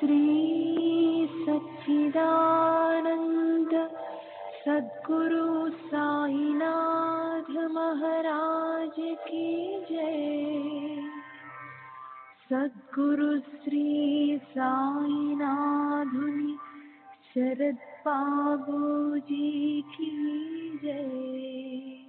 श्री सच्चिदानंद सद्गुरु साईनाथ महाराज की जय। सद्गुरु श्री साईनाथुनि शरद बाबू जी की जय।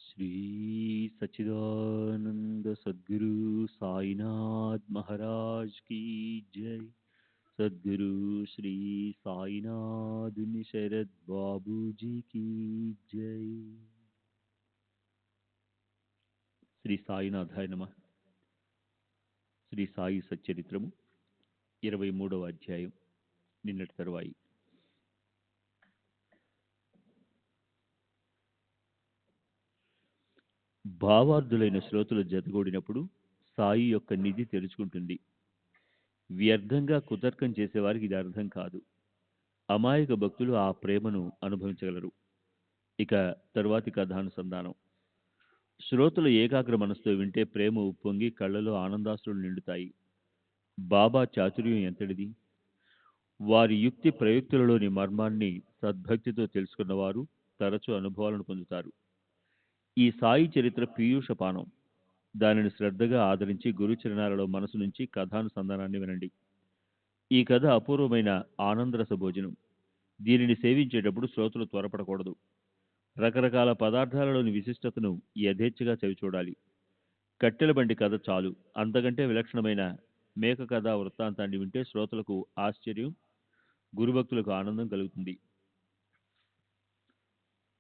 श्री सच्चिदानंद सद्गुरु साईनाथ महाराज की जय। सद्गुरु श्री साईनाथ शरद बाबू जी की जय। శ్రీ సాయినాథాయ నమః. శ్రీ సాయి సచ్చరిత్రము 23వ అధ్యాయం. నిన్నటి తరువాయి. భావార్థులైన శ్రోతలు జతగూడినప్పుడు సాయి యొక్క నిధి తెరుచుకుంటుంది. వ్యర్థంగా కుతర్కం చేసేవారికి ఇది అర్థం కాదు. అమాయక భక్తులు ఆ ప్రేమను అనుభవించగలరు. ఇక తరువాతి కథానుసంధానం. శ్రోతలు ఏకాగ్ర మనసుతో వింటే ప్రేమ ఉప్పొంగి కళ్ళలో ఆనందాశ్రులు నిండుతాయి. బాబా చాతుర్యం ఎంతటిది! వారి యుక్తి ప్రయుక్తులలోని మర్మాన్ని సద్భక్తితో తెలుసుకున్నవారు తరచూ అనుభవాలను పొందుతారు. ఈ సాయి చరిత్ర పీయూషపానం. దానిని శ్రద్ధగా ఆదరించి గురుచరణాలలో మనసు నుంచి కథానుసంధానాన్ని వినండి. ఈ కథ అపూర్వమైన ఆనందరస భోజనం. దీనిని సేవించేటప్పుడు శ్రోతలు త్వరపడకూడదు. రకరకాల పదార్థాలలోని విశిష్టతను యథేచ్ఛగా చవిచూడాలి. కట్టెల బండి కథ చాలు. అంతకంటే విలక్షణమైన మేక కథ వృత్తాంతాన్ని వింటే శ్రోతలకు ఆశ్చర్యం, గురుభక్తులకు ఆనందం కలుగుతుంది.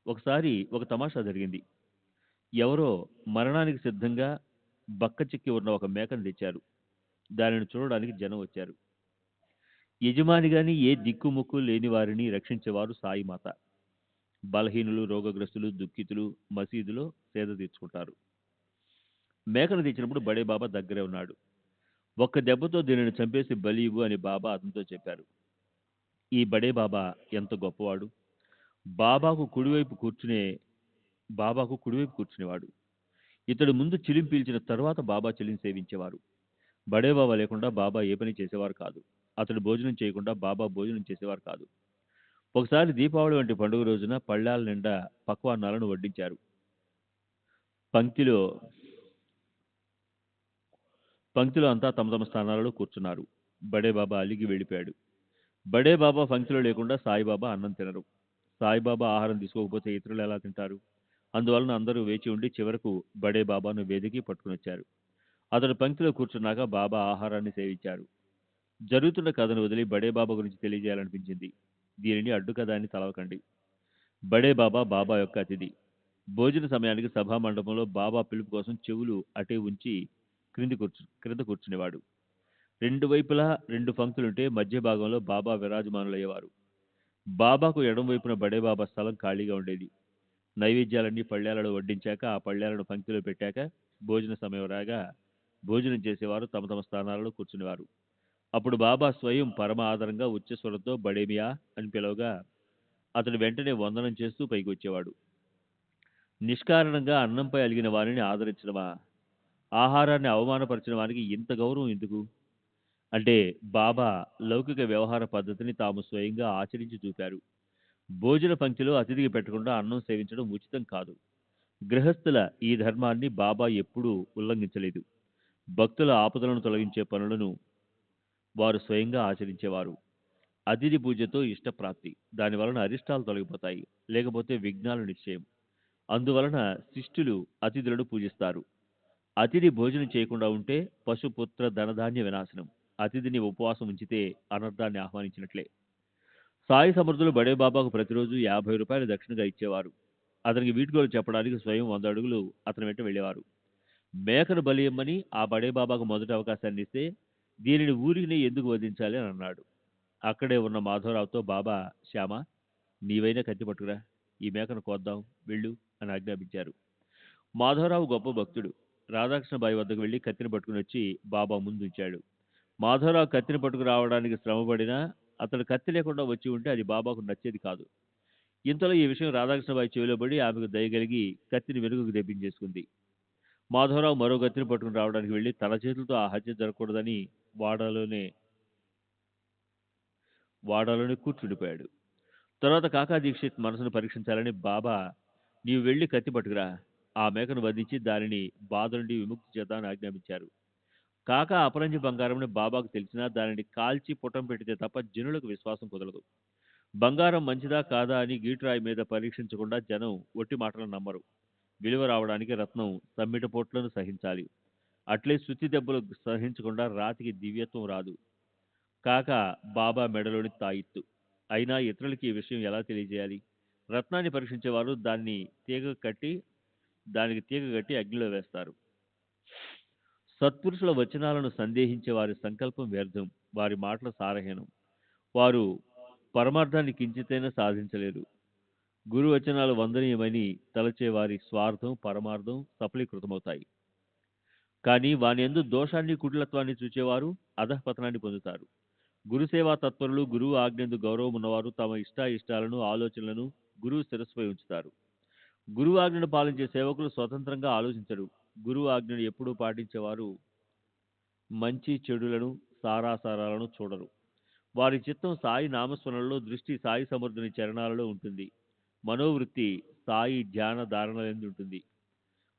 ఒకసారి ఒక తమాషా జరిగింది. ఎవరో మరణానికి సిద్ధంగా బక్క చిక్కి ఉన్న ఒక మేకను తెచ్చారు. దానిని చూడడానికి జనం వచ్చారు. యజమాని గాని ఏ దిక్కుముక్కు లేని వారిని రక్షించేవారు సాయిమాత. బలహీనులు, రోగగ్రస్తులు, దుఃఖితులు మసీదులో సేద తీర్చుకుంటారు. మేకను తెచ్చినప్పుడు బడే బాబా దగ్గరే ఉన్నాడు. ఒక్క దెబ్బతో దీనిని చంపేసి బలి ఇవ్వు అని బాబా అతనితో చెప్పారు. ఈ బడే బాబా ఎంత గొప్పవాడు. బాబాకు కుడివైపు కూర్చునేవాడు. ఇతడు ముందు చిలిం పీల్చిన తరువాత బాబా చిలిం సేవించేవారు. బడే బాబా లేకుండా బాబా ఏ పని చేసేవారు కాదు. అతడు భోజనం చేయకుండా బాబా భోజనం చేసేవారు కాదు. ఒకసారి దీపావళి వంటి పండుగ రోజున పళ్ళాల నిండా పక్వాన్నాలను వడ్డించారు. పంక్తిలో అంతా తమ తమ స్థానాలలో కూర్చున్నారు. బడే బాబా అలిగి వెళ్ళిపోయాడు. బడే బాబా పంక్తిలో లేకుండా సాయిబాబా అన్నం తినరు. సాయిబాబా ఆహారం తీసుకోకపోతే ఇతరులు ఎలా తింటారు? అందువలన అందరూ వేచి ఉండి చివరకు బడే బాబాను వేదికి పట్టుకుని వచ్చారు. అతడు పంక్తిలో కూర్చున్నాక బాబా ఆహారాన్ని సేవించారు. జరుగుతున్న కథను వదిలి బడే బాబా గురించి తెలియజేయాలనిపించింది. దీనిని అడ్డు కథ అని తలవకండి. బడే బాబా బాబా యొక్క అతిథి. భోజన సమయానికి సభా మండపంలో బాబా పిలుపు కోసం చెవులు అటే ఉంచి క్రింద కూర్చునేవాడు. రెండు వైపులా రెండు పంక్తులుంటే మధ్య భాగంలో బాబా విరాజమానులయ్యేవారు. బాబాకు ఎడం వైపున బడే బాబా స్థలం ఖాళీగా ఉండేది. నైవేద్యాలన్నీ పళ్ళేలలో వడ్డించాక ఆ పళ్ళేలను పంక్తిలో పెట్టాక భోజన సమయం రాగా భోజనం చేసేవారు తమ తమ స్థానాలలో కూర్చునేవారు. అప్పుడు బాబా స్వయం పరమ ఆదరంగా ఉచ్చస్వరంతో బడేమియా అని పిలవగా అతడు వెంటనే వందనం చేస్తూ పైకి వచ్చేవాడు. నిష్కారణంగా అన్నంపై అలిగిన వారిని ఆదరించడమా? ఆహారాన్ని అవమానపరిచిన వారికి ఇంత గౌరవం ఎందుకు? అంటే బాబా లౌకిక వ్యవహార పద్ధతిని తాము స్వయంగా ఆచరించి చూపారు. భోజన పంక్తిలో అతిథికి పెట్టకుండా అన్నం సేవించడం ఉచితం కాదు. గృహస్థుల ఈ ధర్మాన్ని బాబా ఎప్పుడూ ఉల్లంఘించలేదు. భక్తుల ఆపదలను తొలగించే పనులను వారు స్వయంగా ఆచరించేవారు. అతిథి పూజతో ఇష్టప్రాప్తి. దానివలన అరిష్టాలు తొలగిపోతాయి, లేకపోతే విఘ్నాలు నిశ్చయం. అందువలన శిష్టులు అతిథులను పూజిస్తారు. అతిథి భోజనం చేయకుండా ఉంటే పశుపుత్ర ధనధాన్య వినాశనం. అతిథిని ఉపవాసం ఉంచితే అనర్థాన్ని ఆహ్వానించినట్లే. సాయి సమర్థులు బడే బాబాకు ప్రతిరోజు 50 రూపాయలు దక్షిణగా ఇచ్చేవారు. అతనికి వీడ్కోలు చెప్పడానికి స్వయం 100 అడుగులు అతని వెంట వెళ్ళేవారు. మేకను బలి ఇమ్మని ఆ బడే బాబాకు మొదటి అవకాశాన్ని ఇస్తే దీనిని ఊరిని ఎందుకు వధించాలి అని అన్నాడు. అక్కడే ఉన్న మాధవరావుతో బాబా, శ్యామ, నీవైనా కత్తి పట్టుకురా, ఈ మేకను కోద్దాం, వెళ్ళు అని ఆజ్ఞాపించారు. మాధవరావు గొప్ప భక్తుడు. రాధాకృష్ణబాయి వద్దకు వెళ్ళి కత్తిని పట్టుకుని వచ్చి బాబా ముందుంచాడు. మాధవరావు కత్తిని పట్టుకు రావడానికి శ్రమపడినా అతడు కత్తి లేకుండా వచ్చి ఉంటే అది బాబాకు నచ్చేది కాదు. ఇంతలో ఈ విషయం రాధాకృష్ణబాయి చెవిలో పడి ఆమెకు దయగలిగి కత్తిని వెనుకకు తెప్పించేసుకుంది. మాధవరావు మరో కత్తిని పట్టుకుని రావడానికి వెళ్ళి తన చేతులతో ఆ హత్య జరగకూడదని వాడాలోనే కూర్చుండిపోయాడు. తర్వాత కాకా దీక్షిత్ మనసును పరీక్షించాలని బాబా, నీవు వెళ్ళి కత్తి పట్టుకురా, ఆ మేకను వధించి దానిని బాధ నుండి విముక్తి చేద్దామని ఆజ్ఞాపించారు. కాకా అపరంజి బంగారంని బాబాకు తెలిసినా దానిని కాల్చి పుటం పెడితే తప్ప జనులకు విశ్వాసం కుదరదు. బంగారం మంచిదా కాదా అని గీటురాయి మీద పరీక్షించకుండా జనం ఒట్టి మాటలను నమ్మరు. విలువ రావడానికి రత్నం సమ్మిట పోట్లను సహించాలి. అట్లే శుద్ధి దెబ్బలు సహించకుండా రాతికి దివ్యత్వం రాదు. కాక బాబా మెడలోని తాయిత్తు. అయినా ఇతరులకి ఈ విషయం ఎలా తెలియజేయాలి? రత్నాన్ని పరీక్షించేవారు దానికి తీగ కట్టి అగ్నిలో వేస్తారు. సత్పురుషుల వచనాలను సందేహించే వారి సంకల్పం వ్యర్థం, వారి మాటల సారహీనం. వారు పరమార్థాన్ని కించితైనా సాధించలేరు. గురు వచనాలు వందనీయమని తలచే వారి స్వార్థం, పరమార్థం సఫలీకృతమవుతాయి. కానీ వాని యందు దోషాన్ని, కుటిలత్వాన్ని చూచేవారు అధఃపతనాన్ని పొందుతారు. గురుసేవా తత్పరులు, గురువు ఆజ్ఞందు గౌరవం ఉన్నవారు తమ ఇష్టాలను, ఆలోచనలను గురువు శిరస్సుపై ఉంచుతారు. గురువు ఆజ్ఞను పాలించే సేవకులు స్వతంత్రంగా ఆలోచించరు. గురువు ఆజ్ఞను ఎప్పుడూ పాటించేవారు మంచి చెడులను, సారాసారాలను చూడరు. వారి చిత్తం సాయి నామస్మరణలో, దృష్టి సాయి సమర్థుని చరణాలలో ఉంటుంది. మనోవృత్తి సాయి ధ్యాన ధారణలందు ఉంటుంది.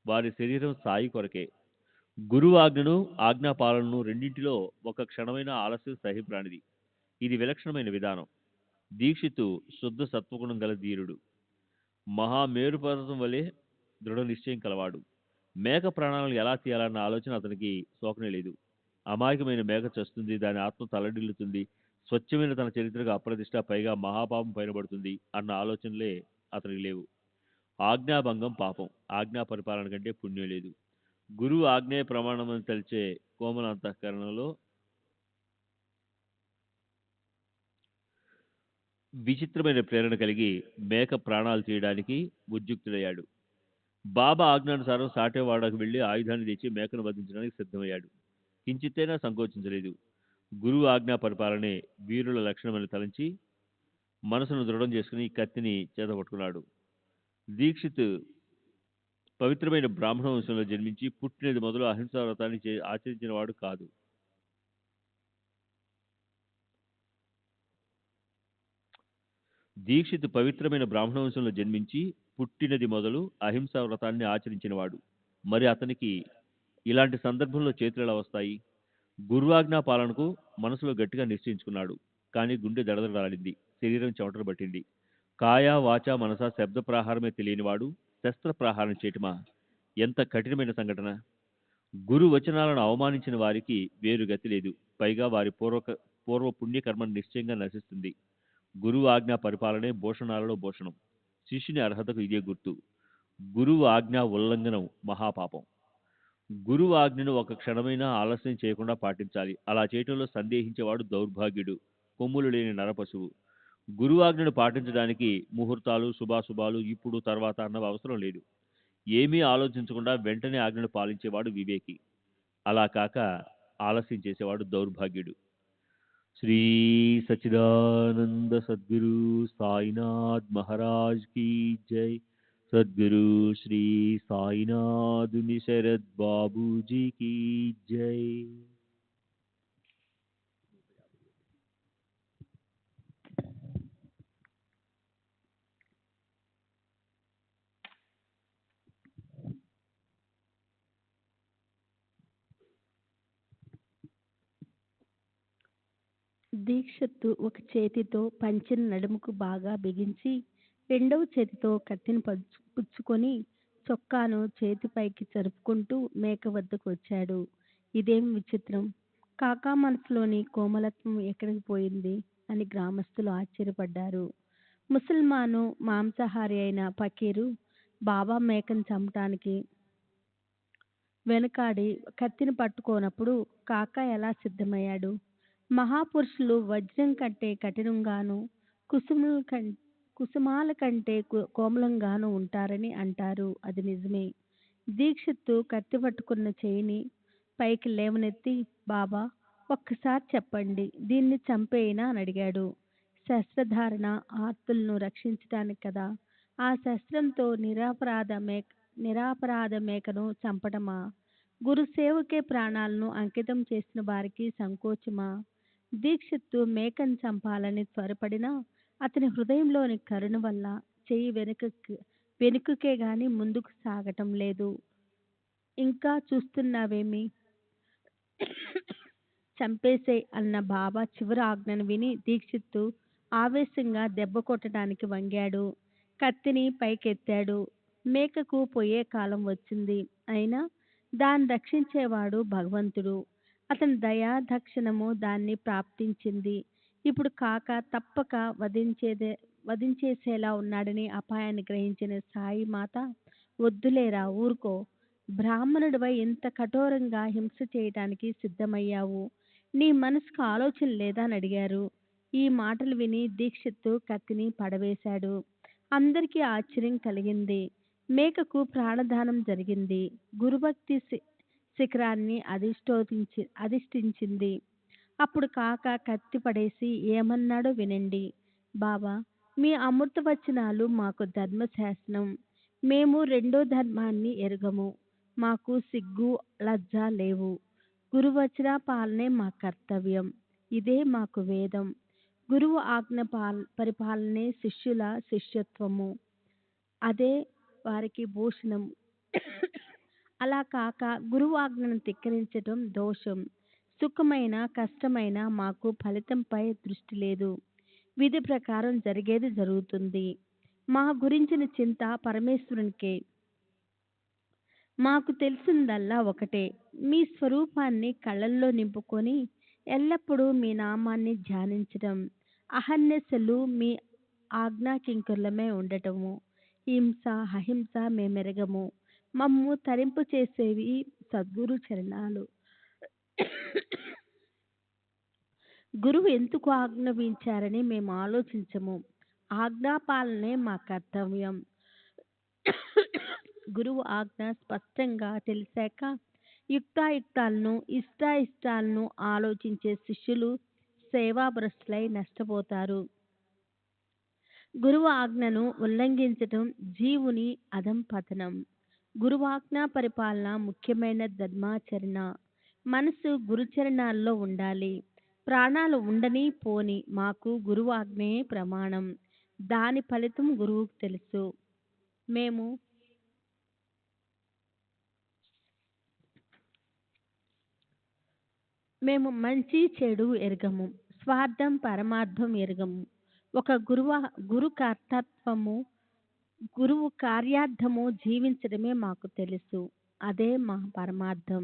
వారి శరీరం సాయి కొరకే. గురువు ఆజ్ఞను, ఆజ్ఞాపాలనను రెండింటిలో ఒక క్షణమైన ఆలస్యం సహింపరానిది. ఇది విలక్షణమైన విధానం. దీక్షితు శుద్ధ సత్వగుణం గల ధీరుడు. మహామేరు పర్వతం వలె దృఢ నిశ్చయం కలవాడు. మేక ప్రాణాలను ఎలా తీయాలన్న ఆలోచన అతనికి సోకనే లేదు. అమాయకమైన మేక చస్తుంది, దాని ఆత్మ తల్లడిల్లుతుంది, స్వచ్ఛమైన తన చరిత్రకు అప్రతిష్ట, పైగా మహాపాపం పైన పడుతుంది అన్న ఆలోచనలే అతనికి లేవు. ఆజ్ఞాభంగం పాపం, ఆజ్ఞా పరిపాలన కంటే పుణ్యం లేదు. గురువు ఆజ్ఞేయ ప్రమాణం అని తలిచే కోమల అంతఃకరణలో విచిత్రమైన ప్రేరణ కలిగి మేక ప్రాణాలు తీయడానికి ఉద్యుక్తుడయ్యాడు. బాబా ఆజ్ఞానుసారం సాటేవాడకు వెళ్లి ఆయుధాన్ని తెచ్చి మేకను వధించడానికి సిద్ధమయ్యాడు. కించిత్తైనా సంకోచించలేదు. గురువు ఆజ్ఞా పరిపాలనే వీరుల లక్షణమని తలంచి మనసును దృఢం చేసుకుని కత్తిని చేతపట్టుకున్నాడు. దీక్షిత్ పవిత్రమైన బ్రాహ్మణ వంశంలో జన్మించి పుట్టినది మొదలు అహింసా వ్రతాన్ని ఆచరించిన వాడు కాదు. దీక్షిత్ పవిత్రమైన బ్రాహ్మణ వంశంలో జన్మించి పుట్టినది మొదలు అహింసా వ్రతాన్ని ఆచరించినవాడు. మరి అతనికి ఇలాంటి సందర్భంలో చేతులు ఎలా వస్తాయి? గురువాజ్ఞా పాలనకు మనసులో గట్టిగా నిశ్చయించుకున్నాడు. కానీ గుండె దడదడాడింది, శరీరం చెమటలు పట్టింది. కాయ వాచ మనస శబ్ద ప్రాహారమే తెలియనివాడు శస్త్ర ప్రహారం చేయటమా? ఎంత కఠినమైన సంఘటన! గురు వచనాలను అవమానించిన వారికి వేరు గతి లేదు. పైగా వారి పూర్వ పుణ్యకర్మ నిశ్చయంగా నశిస్తుంది. గురువు ఆజ్ఞా పరిపాలనే భూషణాలలో భూషణం. శిష్యుని అర్హతకు ఇదే గుర్తు. గురువు ఆజ్ఞా ఉల్లంఘనం మహాపాపం. గురువు ఆజ్ఞను ఒక క్షణమైనా ఆలస్యం చేయకుండా పాటించాలి. అలా చేయటంలో సందేహించేవాడు దౌర్భాగ్యుడు, కొమ్ములు లేని నరపశువు. గురువు ఆజ్ఞను పాటించడానికి ముహూర్తాలు, శుభాశుభాలు, ఇప్పుడు తర్వాత అన్నవి అవసరం లేదు. ఏమీ ఆలోచించకుండా వెంటనే ఆజ్ఞను పాలించేవాడు వివేకి. అలా కాక ఆలస్యం చేసేవాడు దౌర్భాగ్యుడు. శ్రీ సచ్చిదానంద సద్గురు సాయినాథ్ మహారాజ్ की जय. सद्गुरु श्री साईनाथ शरद बाबू जी की जय. దీక్షత్తు ఒక చేతితో పంచెను నడుముకు బాగా బిగించి, రెండవ చేతితో కత్తిని పుచ్చుకొని చొక్కాను చేతిపైకి జరుపుకుంటూ మేక వద్దకు వచ్చాడు. ఇదేం విచిత్రం! కాకా మనసులోని కోమలత్వం ఎక్కడికి పోయింది అని గ్రామస్తులు ఆశ్చర్యపడ్డారు. ముసల్మాను మాంసాహారి అయిన ఫకీరు బాబా మేకను చంపటానికి వెనుకాడి కత్తిని పట్టుకోనప్పుడు కాకా ఎలా సిద్ధమయ్యాడు? మహాపురుషులు వజ్రం కంటే కఠినంగాను, కుసుమాల కంటే కోమలంగాను ఉంటారని అంటారు. అది నిజమే. దీక్షిత్తు కత్తి పట్టుకున్న చేయిని పైకి లేవనెత్తి, బాబా ఒక్కసారి చెప్పండి, దీన్ని చంపేయినా అని అడిగాడు. శస్త్రధారణ ఆర్తులను రక్షించటానికి కదా. ఆ శస్త్రంతో నిరాపరాధ మేకను చంపటమా? గురుసేవకే ప్రాణాలను అంకితం చేసిన వారికి సంకోచమా? దీక్షిత్తు మేకను చంపాలని త్వరపడినా అతని హృదయంలోని కరుణ వల్ల చెయ్యి వెనుకకే గాని ముందుకు సాగటం లేదు. ఇంకా చూస్తున్నావేమి, చంపేసే అన్న బాబా చివరి ఆజ్ఞను విని దీక్షిత్తు ఆవేశంగా దెబ్బ కొట్టడానికి వంగాడు. కత్తిని పైకెత్తాడు. మేకకు పోయే కాలం వచ్చింది. అయినా దాన్ని రక్షించేవాడు భగవంతుడు. అతని దయా దక్షిణము దాన్ని ప్రాప్తించింది. ఇప్పుడు కాక తప్పక వధించేసేలా ఉన్నాడని అపాయాన్ని గ్రహించిన సాయి మాత, వద్దులేరా, ఊరుకో, బ్రాహ్మణుడివై ఇంత కఠోరంగా హింస చేయటానికి సిద్ధమయ్యావు, నీ మనసుకు ఆలోచన లేదా అని అడిగారు. ఈ మాటలు విని దీక్షిత్తు కత్తిని పడవేశాడు. అందరికీ ఆశ్చర్యం కలిగింది. మేకకు ప్రాణదానం జరిగింది. గురుభక్తి శిఖరాన్ని అధిష్ఠించింది. అప్పుడు కాక కత్తి పడేసి ఏమన్నాడో వినండి. బాబా, మీ అమృత వచనాలు మాకు ధర్మశాస్త్రం. మేము రెండో ధర్మాన్ని ఎరుగము. మాకు సిగ్గు లజ్జ లేవు. గురువచన పాలనే మా కర్తవ్యం. ఇదే మాకు వేదం. గురువు ఆజ్ఞ పరిపాలనే శిష్యుల శిష్యత్వము. అదే వారికి భూషణం. అలా కాక గురువు ఆజ్ఞను ధిక్కరించటం దోషం. సుఖమైన కష్టమైన మాకు ఫలితంపై దృష్టి లేదు. విధి ప్రకారం జరిగేది జరుగుతుంది. మా గురించిన చింత పరమేశ్వరునికే. మాకు తెలిసిందల్లా ఒకటే, మీ స్వరూపాన్ని కళ్ళల్లో నింపుకొని ఎల్లప్పుడూ మీ నామాన్ని ధ్యానించడం, అహర్నిశలు మీ ఆజ్ఞాకింకరులమై ఉండటము. హింస అహింస మేమెరగము, మమ్ము తరింపు చేసేవి సద్గురు చరణాలు. గురువు ఎందుకు ఆజ్ఞాపించారని మేము ఆలోచించము, ఆజ్ఞాపాలనే మా కర్తవ్యం. గురువు ఆజ్ఞ స్పష్టంగా తెలిసాక యుక్తాయుక్తాలను ఇష్టాయిష్టాలను ఆలోచించే శిష్యులు సేవాభ్రష్టులై నష్టపోతారు. గురువు ఆజ్ఞను ఉల్లంఘించటం జీవుని అధంపతనం. గురువాజ్ఞ పరిపాలన ముఖ్యమైన ధర్మాచరణ. మనసు గురుచరణాల్లో ఉండాలి. ప్రాణాలు ఉండని పోని మాకు గురువు ఆజ్ఞయే ప్రమాణం. దాని ఫలితం గురువుకు తెలుసు. మేము మంచి చెడు ఎరగము, స్వార్థం పరమార్థం ఎరగము. ఒక గురు కర్తత్వము, గురువు కార్యార్థము జీవించడమే మాకు తెలుసు. అదే మా పరమార్థం.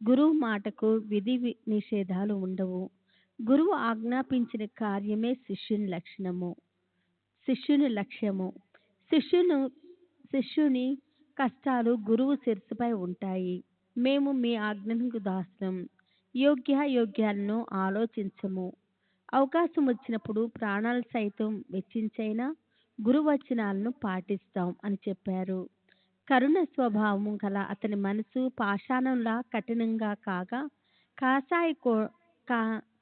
గురువు మాటకు విధి నిషేధాలు ఉండవు. గురువు ఆజ్ఞాపించిన కార్యమే శిష్యుని లక్ష్యము. శిష్యుని కష్టాలు గురువు శిరస్సుపై ఉంటాయి. మేము మీ ఆజ్ఞకు దాసులం. యోగ్యాలను ఆలోచించము. అవకాశం వచ్చినప్పుడు ప్రాణాలు సైతం వెచ్చించైనా గురువచనాలను పాటిస్తాం అని చెప్పారు. కరుణ స్వభావం గల అతని మనసు పాషాణంలా కఠినంగా కాగా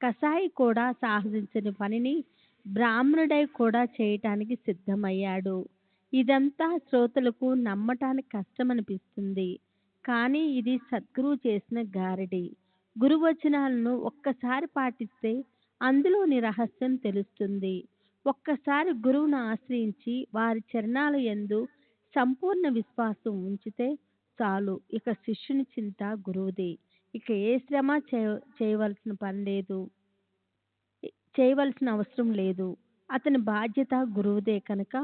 కసాయి కూడా సాహసించని పనిని బ్రాహ్మణుడై కూడా చేయటానికి సిద్ధమయ్యాడు. ఇదంతా శ్రోతలకు నమ్మటానికి కష్టమనిపిస్తుంది. కానీ ఇది సద్గురువు చేసిన గారడి. గురువచనాలను ఒక్కసారి పాటిస్తే అందులోని రహస్యం తెలుస్తుంది. ఒక్కసారి గురువును ఆశ్రయించి వారి చరణాల యందు సంపూర్ణ విశ్వాసం ఉంచితే చాలు. ఇక శిష్యుని చింత గురువుదే. ఇక ఏ శ్రమ చేయవలసిన అవసరం లేదు. అతని బాధ్యత గురువుదే కనుక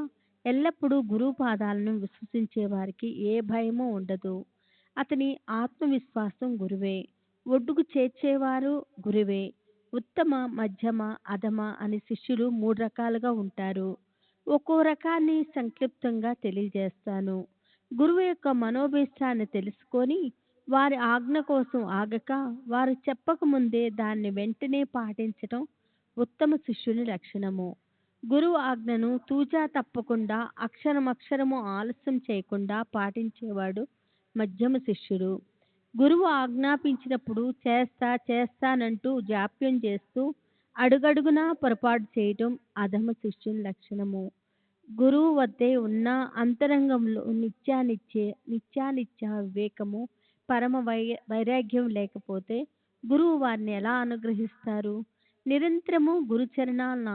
ఎల్లప్పుడూ గురువు పాదాలను విశ్వసించే వారికి ఏ భయమూ ఉండదు. అతని ఆత్మవిశ్వాసం గురువే. ఒడ్డుకు చేర్చేవారు గురువే. ఉత్తమ, మధ్యమ, అధమ అని శిష్యులు 3 రకాలుగా ఉంటారు. ఒక్కో రకాన్ని సంక్షిప్తంగా తెలియజేస్తాను. గురువు యొక్క మనోభీష్టాన్ని తెలుసుకొని వారి ఆజ్ఞ కోసం ఆగక, వారు చెప్పక ముందే దాన్ని వెంటనే పాటించటం ఉత్తమ శిష్యుని లక్షణము. గురువు ఆజ్ఞను తూచా తప్పకుండా అక్షరమక్షరము ఆలస్యం చేయకుండా పాటించేవాడు మధ్యమ శిష్యుడు. గురువు ఆజ్ఞాపించినప్పుడు చేస్తానంటూ జాప్యం చేస్తూ అడుగడుగునా పొరపాటు చేయటం అధమ శిష్యుని లక్షణము. గురువు వద్దే ఉన్న అంతరంగంలో నిత్యానిత్య వివేకము, పరమ వైరాగ్యం లేకపోతే గురువు వారిని ఎలా అనుగ్రహిస్తారు? నిరంతరము గురుచరణాలను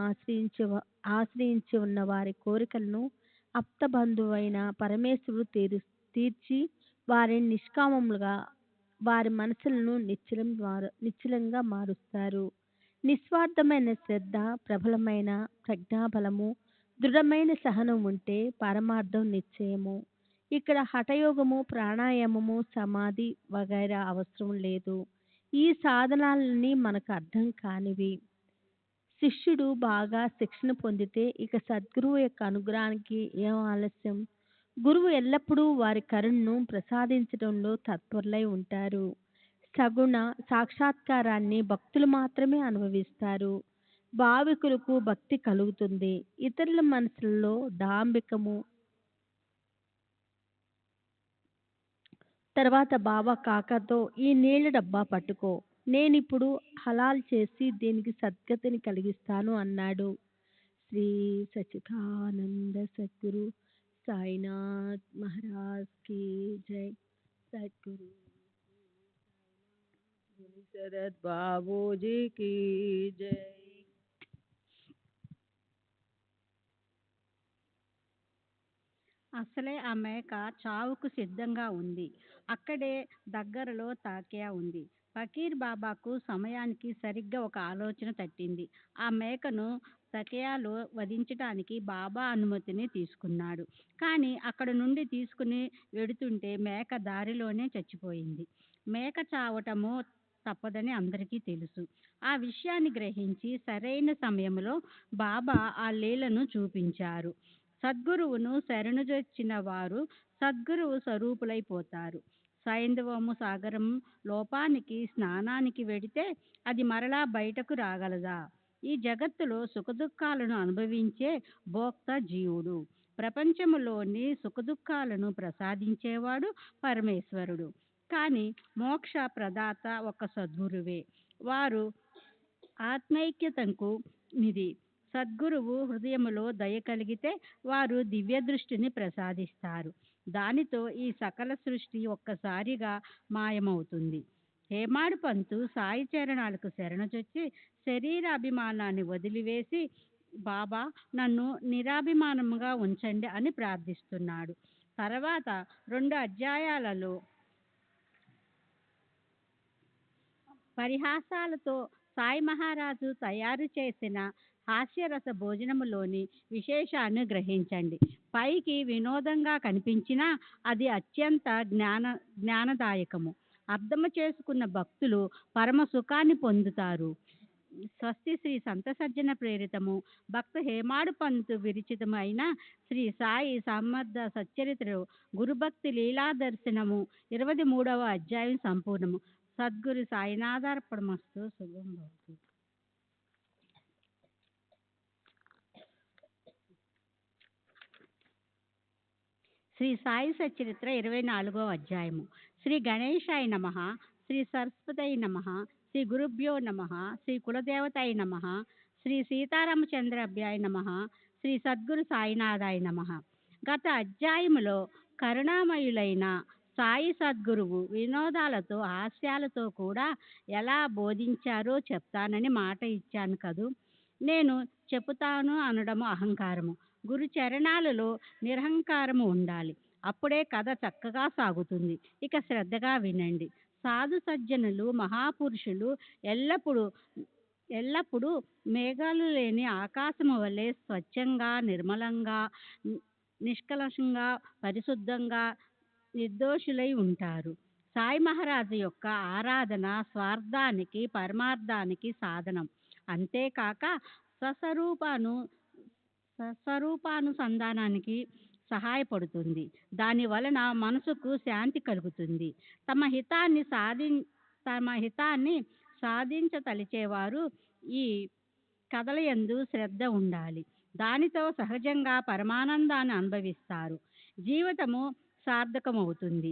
ఆశ్రయించి ఉన్న వారి కోరికలను అప్తబంధువైన పరమేశ్వరుడు తీర్చి వారిని నిష్కామములుగా, వారి మనసులను నిశ్చలంగా మారుస్తారు. నిస్వార్థమైన శ్రద్ధ, ప్రబలమైన ప్రజ్ఞాబలము, దృఢమైన సహనం ఉంటే పరమార్థం నిశ్చయము. ఇక్కడ హఠయోగము, ప్రాణాయామము, సమాధి వగైరా అవసరం లేదు. ఈ సాధనాలన్నీ మనకు అర్థం కానివి. శిష్యుడు బాగా శిక్షణ పొందితే ఇక సద్గురువు యొక్క అనుగ్రహానికి ఏం ఆలస్యం? గురువు ఎల్లప్పుడూ వారి కరుణను ప్రసాదించడంలో తత్పరులై ఉంటారు. సగుణ సాక్షాత్కారాన్ని భక్తులు మాత్రమే అనుభవిస్తారు. భావికులకు భక్తి కలుగుతుంది. ఇతరుల మనసులలో డాంబికము. తర్వాత బాబా కాకాతో, ఈ నీళ్ల డబ్బా పట్టుకో, నేనిప్పుడు హలాల్ చేసి దీనికి సద్గతిని కలిగిస్తాను అన్నాడు. శ్రీ సచ్చిదానంద సద్గురు సాయినాథ్ మహారాజ్ की जय. सद्गुरु शरद बाबूजी की जय. అసలే ఆ మేక చావుకు సిద్ధంగా ఉంది. అక్కడే దగ్గరలో తాకియా ఉంది. ఫకీర్ బాబాకు సమయానికి సరిగ్గా ఒక ఆలోచన తట్టింది. ఆ మేకను తకియాలో వధించటానికి బాబా అనుమతిని తీసుకున్నాడు. కానీ అక్కడ నుండి తీసుకుని వెడుతుంటే మేక దారిలోనే చచ్చిపోయింది. మేక చావటము తప్పదని అందరికీ తెలుసు. ఆ విషయాన్ని గ్రహించి సరైన సమయంలో బాబా ఆ లీలను చూపించారు. సద్గురువును శరణుజొచ్చిన వారు సద్గురువు స్వరూపులైపోతారు. సైంధవము సాగరం లోపానికి స్నానానికి వెడితే అది మరలా బయటకు రాగలదా? ఈ జగత్తులో సుఖదుఖాలను అనుభవించే భోక్త జీవుడు. ప్రపంచములోని సుఖదుఖాలను ప్రసాదించేవాడు పరమేశ్వరుడు. కానీ మోక్ష ప్రదాత ఒక సద్గురువే. వారు ఆత్మైక్యతకు నిధి. సద్గురువు హృదయములో దయ కలిగితే వారు దివ్య దృష్టిని ప్రసాదిస్తారు. దానితో ఈ సకల సృష్టి ఒక్కసారిగా మాయమవుతుంది. హేమాడు పంతు సాయి చరణాలకు శరణుజొచ్చి శరీరాభిమానాన్ని వదిలివేసి బాబా నన్ను నిరాభిమానముగా ఉంచండి అని ప్రార్థిస్తున్నాడు. తర్వాత 2 అధ్యాయాలలో పరిహాసాలతో సాయి మహారాజు తయారు చేసిన హాస్యరస భోజనములోని విశేషాన్ని గ్రహించండి. పైకి వినోదంగా కనిపించినా అది అత్యంత జ్ఞానదాయకము. అర్థము చేసుకున్న భక్తులు పరమ సుఖాన్ని పొందుతారు. స్వస్తి శ్రీ సంత సజ్జన ప్రేరితము భక్త హేమాడు పంతు విరచితము అయిన శ్రీ సాయి సమర్థ సచ్చరిత్రలో గురుభక్తి లీలా దర్శనము 23వ అధ్యాయం సంపూర్ణము. సద్గురు సాయినాథార్పణమస్తు. శుభం భవతు. శ్రీ సాయి సచ్చరిత్ర 24వ అధ్యాయము. శ్రీ గణేశాయ నమః, శ్రీ సరస్వతై నమః, శ్రీ గురుభ్యో నమః, శ్రీ కులదేవతాయ నమః, శ్రీ సీతారామచంద్రాభ్యాయ నమః, శ్రీ సద్గురు సాయినాథాయ నమః. గత అధ్యాయములో కరుణామయులైన సాయి సద్గురువు వినోదాలతో హాస్యాలతో కూడా ఎలా బోధించారో చెప్తానని మాట ఇచ్చాను కదూ. నేను చెబుతాను అనడము అహంకారము. గురు చరణాలలో నిరహంకారము ఉండాలి. అప్పుడే కథ చక్కగా సాగుతుంది. ఇక శ్రద్ధగా వినండి. సాధు సజ్జనులు మహాపురుషులు ఎల్లప్పుడూ మేఘాలు లేని ఆకాశము వలె స్వచ్ఛంగా, నిర్మలంగా, నిష్కలంకంగా, పరిశుద్ధంగా, నిర్దోషులై ఉంటారు. సాయి మహారాజు యొక్క ఆరాధన స్వార్థానికి పరమార్థానికి సాధనం. అంతేకాక స్వస్వరూపానుసంధానానికి సహాయపడుతుంది. దాని వలన మనసుకు శాంతి కలుగుతుంది. తమ హితాన్ని సాధించతలిచేవారు ఈ కథలయందు శ్రద్ధ ఉండాలి. దానితో సహజంగా పరమానందాన్ని అనుభవిస్తారు. జీవితము సార్థకమవుతుంది.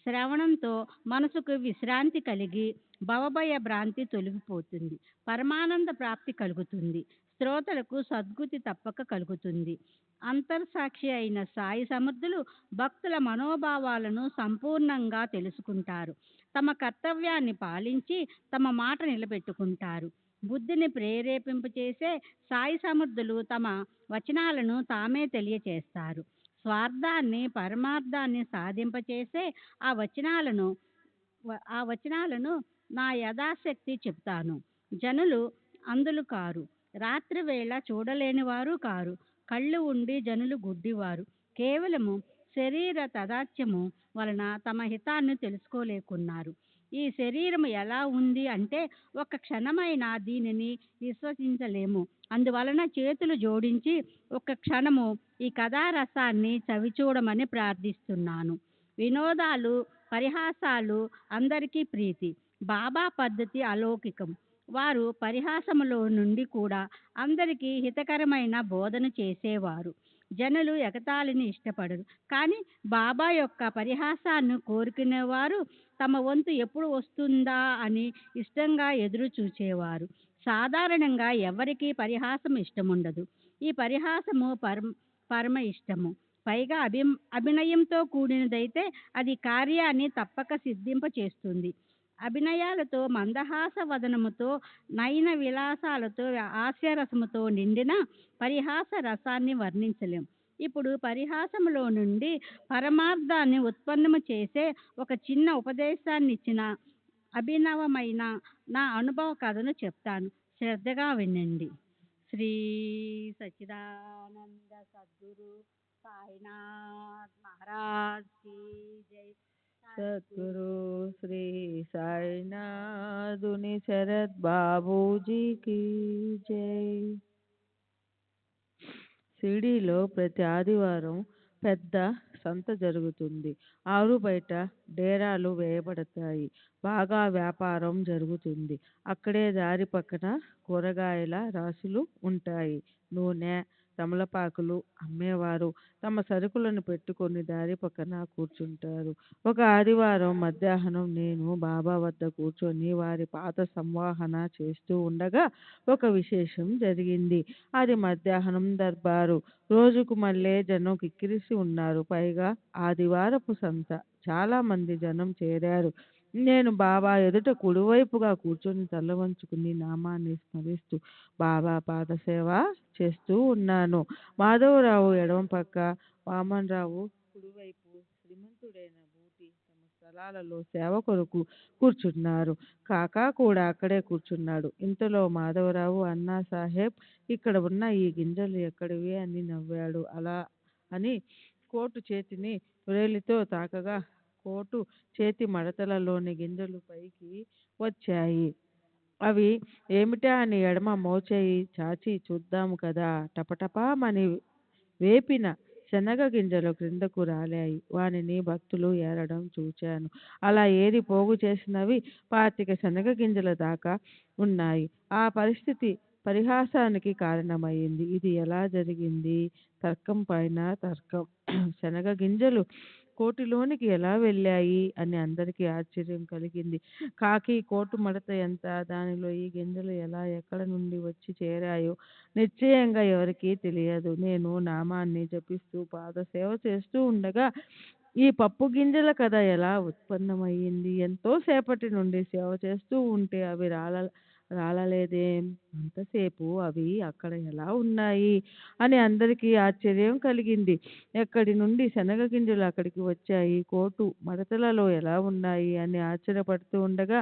శ్రవణంతో మనసుకు విశ్రాంతి కలిగి భవభయ భ్రాంతి తొలగిపోతుంది. పరమానంద ప్రాప్తి కలుగుతుంది. శ్రోతలకు సద్గతి తప్పక కలుగుతుంది. అంతర్సాక్షి అయిన సాయి సమర్థులు భక్తుల మనోభావాలను సంపూర్ణంగా తెలుసుకుంటారు. తమ కర్తవ్యాన్ని పాలించి తమ మాట నిలబెట్టుకుంటారు. బుద్ధిని ప్రేరేపింపచేసే సాయి సమర్థులు తమ వచనాలను తామే తెలియచేస్తారు. స్వార్థాన్ని పరమార్థాన్ని సాధింపచేసే ఆ వచనాలను నా యథాశక్తి చెప్తాను. జనులు అందులు కారు. రాత్రి వేళ చూడలేనివారు కారు. కళ్ళు ఉండి జనులు గుడ్డివారు. కేవలము శరీర తదాత్మ్యము వలన తమ హితాన్ని తెలుసుకోలేకున్నారు. ఈ శరీరము ఎలా ఉంది అంటే ఒక క్షణమైన దీనిని విశ్వసించలేము. అందువలన చేతులు జోడించి ఒక క్షణము ఈ కథారసాన్ని చవిచూడమని ప్రార్థిస్తున్నాను. వినోదాలు పరిహాసాలు అందరికీ ప్రీతి. బాబా పద్ధతి అలౌకికం. వారు పరిహాసములో నుండి కూడా అందరికీ హితకరమైన బోధన చేసేవారు. జనులు ఎగతాళిని ఇష్టపడరు. కానీ బాబా యొక్క పరిహాసాన్ని కోరుకునేవారు తమ వంతు ఎప్పుడు వస్తుందా అని ఇష్టంగా ఎదురు చూచేవారు. సాధారణంగా ఎవరికీ పరిహాసం ఇష్టముండదు. ఈ పరిహాసము పరమ ఇష్టము. పైగా అభినయంతో కూడినదైతే అది కార్యాన్ని తప్పక సిద్ధింపచేస్తుంది. అభినయాలతో మందహాస వదనముతో నయన విలాసాలతో హాస్యరసముతో నిండిన పరిహాస రసాన్ని వర్ణించలేం. ఇప్పుడు పరిహాసములో నుండి పరమార్థాన్ని ఉత్పన్నము చేసే ఒక చిన్న ఉపదేశాన్ని ఇచ్చిన అభినవమైన నా అనుభవ కథను చెప్తాను. శ్రద్ధగా వినండి. శ్రీ సచ్చిదానంద సద్గురు సాయినాథ్ మహారాజ్ की जय. సద్గురు శ్రీ సాయినాథుని శరత్ బాబూజీకి జై. షిరిడీలో ప్రతి ఆదివారం పెద్ద సంత జరుగుతుంది. ఆరు బయట డేరాలు వేయబడతాయి. బాగా వ్యాపారం జరుగుతుంది. అక్కడే దారి పక్కన కూరగాయల రాసులు ఉంటాయి. నూనె, తమలపాకులు అమ్మేవారు తమ సరుకులను పెట్టుకొని దారి పక్కన కూర్చుంటారు. ఒక ఆదివారం మధ్యాహ్నం నేను బాబా వద్ద కూర్చొని వారి పాత సంవాహన చేస్తూ ఉండగా ఒక విశేషం జరిగింది. అది మధ్యాహ్నం దర్బారు. రోజుకు మళ్ళీ జనం కిక్కిరిసి ఉన్నారు. పైగా ఆదివారపు సంత. చాలా మంది జనం చేరారు. నేను బాబా ఎదుట కుడివైపుగా కూర్చొని తల వంచుకుని నామాన్ని స్మరిస్తూ బాబా పాదసేవ చేస్తూ ఉన్నాను. మాధవరావు ఎడమ పక్క, వామనరావు కుడివైపు శ్రీమంతుడైన బూటి తమ స్థలాలలో సేవ కొరకు కూర్చున్నారు. కాకా కూడా అక్కడే కూర్చున్నాడు. ఇంతలో మాధవరావు, అన్నా సాహెబ్, ఇక్కడ ఉన్న ఈ గింజలు ఎక్కడివి అని నవ్వాడు. అలా అని కోటు చేతిని వ్రేలితో తాకగా కోటు చేతి మడతలలోని గింజలు పైకి వచ్చాయి. అవి ఏమిటా అని ఎడమ మోచేయి చాచి చూద్దాము కదా, టపటపామని వేపిన శనగ గింజలు క్రిందకు రాలాయి. వానిని భక్తులు ఏరడం చూచాను. అలా ఏరి పోగు చేసినవి 25 శనగ గింజల దాకా ఉన్నాయి. ఆ పరిస్థితి పరిహాసానికి కారణమైంది. ఇది ఎలా జరిగింది? తర్కం పైన తర్కం. శనగ గింజలు కోటిలోనికి ఎలా వెళ్ళాయి అని అందరికీ ఆశ్చర్యం కలిగింది. కాకి కోటు మడత ఎంత? దానిలో ఈ గింజలు ఎలా, ఎక్కడ నుండి వచ్చి చేరాయో నిశ్చయంగా ఎవరికీ తెలియదు. నేను నామాన్ని జపిస్తూ పాదసేవ చేస్తూ ఉండగా ఈ పప్పు గింజల కథ ఎలా ఉత్పన్నమయ్యింది? ఎంతో సేపటి నుండి సేవ చేస్తూ ఉంటే అవి రాలలేదేం? అంతసేపు అవి అక్కడ ఎలా ఉన్నాయి అని అందరికీ ఆశ్చర్యం కలిగింది. ఎక్కడి నుండి శనగ గింజలు అక్కడికి వచ్చాయి? కోటు మడతలలో ఎలా ఉన్నాయి అని ఆశ్చర్యపడుతూ ఉండగా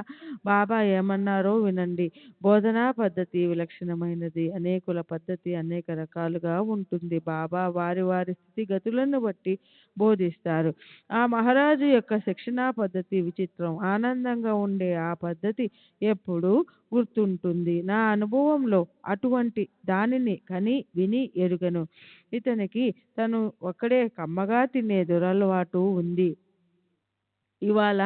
బాబా ఏమన్నారో వినండి. బోధనా పద్ధతి విలక్షణమైనది. అనేకుల పద్ధతి అనేక రకాలుగా ఉంటుంది. బాబా వారి వారి స్థితిగతులను బట్టి బోధిస్తారు. ఆ మహారాజు యొక్క శిక్షణా పద్ధతి విచిత్రం. ఆనందంగా ఉండే ఆ పద్ధతి ఎప్పుడూ గుర్తుంటుంది. నా అనుభవంలో అటువంటి దానిని కని విని ఎరుగను. ఇతనికి తను ఒక్కడే కమ్మగా తినే దురలవాటు ఉంది. ఇవాళ